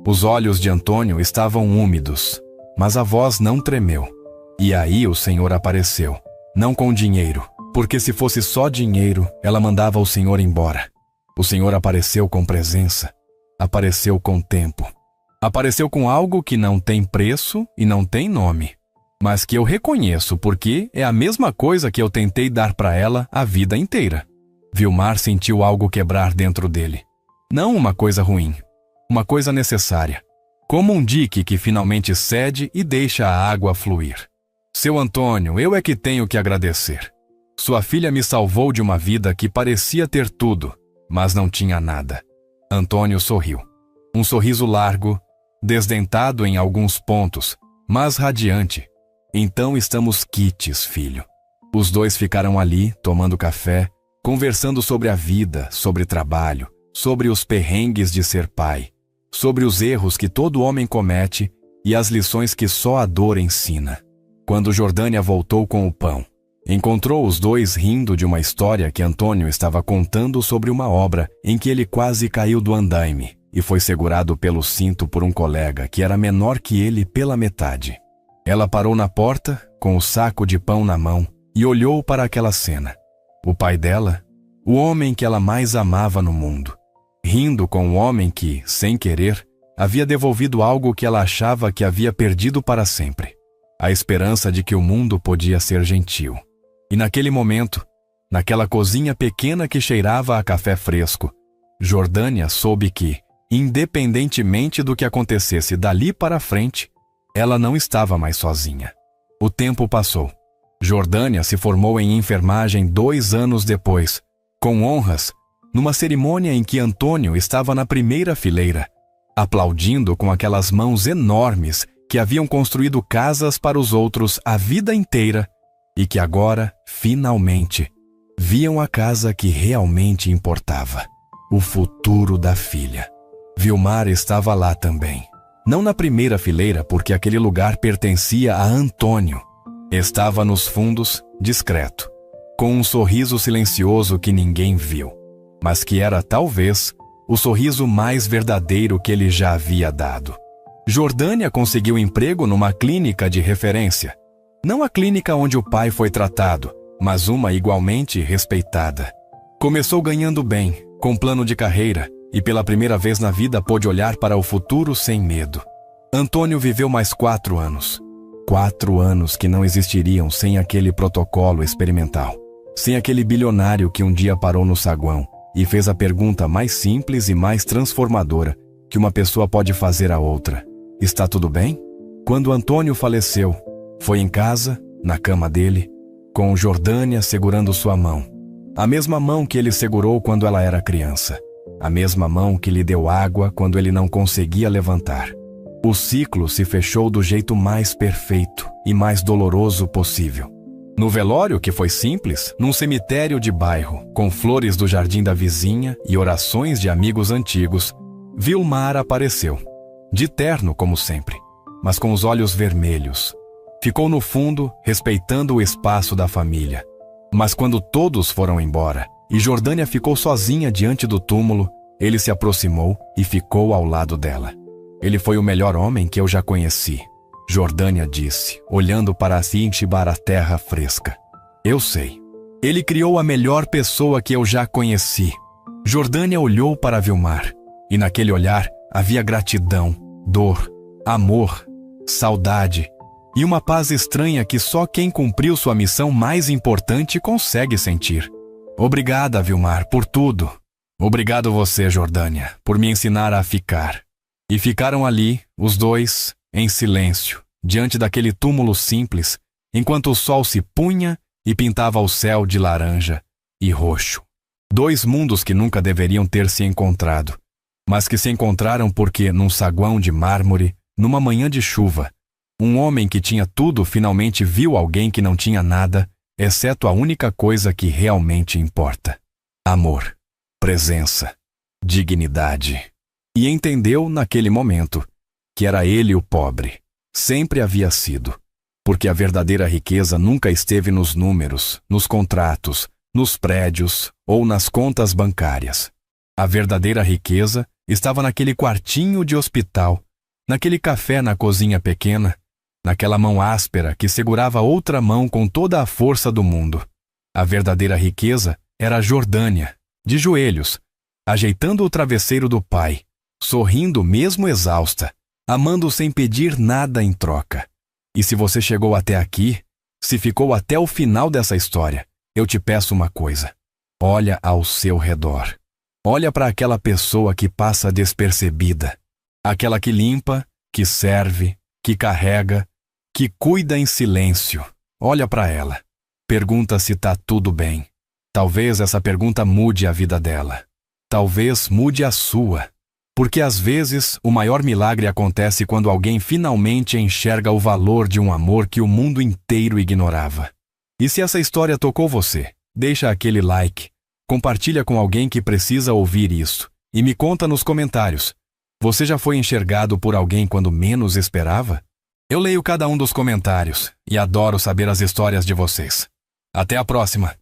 Os olhos de Antônio estavam úmidos, mas a voz não tremeu. E aí o senhor apareceu, não com dinheiro, porque se fosse só dinheiro, ela mandava o senhor embora. O senhor apareceu com presença, apareceu com tempo. Apareceu com algo que não tem preço e não tem nome. mas que eu reconheço porque é a mesma coisa que eu tentei dar para ela a vida inteira. Vilmar sentiu algo quebrar dentro dele. Não uma coisa ruim, uma coisa necessária. Como um dique que finalmente cede e deixa a água fluir. Seu Antônio, eu é que tenho que agradecer. Sua filha me salvou de uma vida que parecia ter tudo, mas não tinha nada. Antônio sorriu. Um sorriso largo, desdentado em alguns pontos, mas radiante. Então estamos quites, filho. Os dois ficaram ali, tomando café, conversando sobre a vida, sobre trabalho, sobre os perrengues de ser pai, sobre os erros que todo homem comete e as lições que só a dor ensina. Quando Jordânia voltou com o pão, encontrou os dois rindo de uma história que Antônio estava contando sobre uma obra em que ele quase caiu do andaime e foi segurado pelo cinto por um colega que era menor que ele pela metade. Ela parou na porta, com o saco de pão na mão, e olhou para aquela cena. O pai dela, o homem que ela mais amava no mundo, rindo com o homem que, sem querer, havia devolvido algo que ela achava que havia perdido para sempre. A esperança de que o mundo podia ser gentil. E naquele momento, naquela cozinha pequena que cheirava a café fresco, Jordânia soube que, independentemente do que acontecesse dali para frente, ela não estava mais sozinha. O tempo passou. Jordânia se formou em enfermagem 2 anos depois, com honras, numa cerimônia em que Antônio estava na primeira fileira, aplaudindo com aquelas mãos enormes que haviam construído casas para os outros a vida inteira e que agora, finalmente, viam a casa que realmente importava, o futuro da filha. Vilmar estava lá também. Não na primeira fileira, porque aquele lugar pertencia a Antônio. Estava nos fundos, discreto, com um sorriso silencioso que ninguém viu, mas que era, talvez, o sorriso mais verdadeiro que ele já havia dado. Jordânia conseguiu emprego numa clínica de referência. Não a clínica onde o pai foi tratado, mas uma igualmente respeitada. Começou ganhando bem, com plano de carreira, e pela primeira vez na vida pôde olhar para o futuro sem medo. Antônio viveu mais 4 anos. 4 anos que não existiriam sem aquele protocolo experimental. Sem aquele bilionário que um dia parou no saguão e fez a pergunta mais simples e mais transformadora que uma pessoa pode fazer a outra. Está tudo bem? Quando Antônio faleceu, foi em casa, na cama dele, com Jordânia segurando sua mão. A mesma mão que ele segurou quando ela era criança. A mesma mão que lhe deu água quando ele não conseguia levantar. O ciclo se fechou do jeito mais perfeito e mais doloroso possível. No velório, que foi simples, num cemitério de bairro, com flores do jardim da vizinha e orações de amigos antigos, Vilmar apareceu. De terno, como sempre, mas com os olhos vermelhos. Ficou no fundo, respeitando o espaço da família. Mas quando todos foram embora e Jordânia ficou sozinha diante do túmulo, ele se aproximou e ficou ao lado dela. Ele foi o melhor homem que eu já conheci, Jordânia disse, olhando para si enchibar a terra fresca. Eu sei. Ele criou a melhor pessoa que eu já conheci. Jordânia olhou para Vilmar, e naquele olhar havia gratidão, dor, amor, saudade e uma paz estranha que só quem cumpriu sua missão mais importante consegue sentir. Obrigada, Vilmar, por tudo. Obrigado você, Jordânia, por me ensinar a ficar. E ficaram ali, os dois, em silêncio, diante daquele túmulo simples, enquanto o sol se punha e pintava o céu de laranja e roxo. 2 mundos que nunca deveriam ter se encontrado, mas que se encontraram porque, num saguão de mármore, numa manhã de chuva, um homem que tinha tudo finalmente viu alguém que não tinha nada, exceto a única coisa que realmente importa: amor, presença, dignidade. E entendeu, naquele momento, que era ele o pobre. Sempre havia sido. Porque a verdadeira riqueza nunca esteve nos números, nos contratos, nos prédios ou nas contas bancárias. A verdadeira riqueza estava naquele quartinho de hospital, naquele café na cozinha pequena, naquela mão áspera que segurava outra mão com toda a força do mundo. A verdadeira riqueza era a Jordânia, de joelhos, ajeitando o travesseiro do pai, sorrindo mesmo exausta, amando sem pedir nada em troca. E se você chegou até aqui, se ficou até o final dessa história, eu te peço uma coisa. Olha ao seu redor. Olha para aquela pessoa que passa despercebida. Aquela que limpa, que serve, que carrega, que cuida em silêncio. Olha para ela. Pergunta se está tudo bem. Talvez essa pergunta mude a vida dela. Talvez mude a sua. Porque às vezes o maior milagre acontece quando alguém finalmente enxerga o valor de um amor que o mundo inteiro ignorava. E se essa história tocou você, deixa aquele like, compartilha com alguém que precisa ouvir isso e me conta nos comentários. Você já foi enxergado por alguém quando menos esperava? Eu leio cada um dos comentários e adoro saber as histórias de vocês. Até a próxima!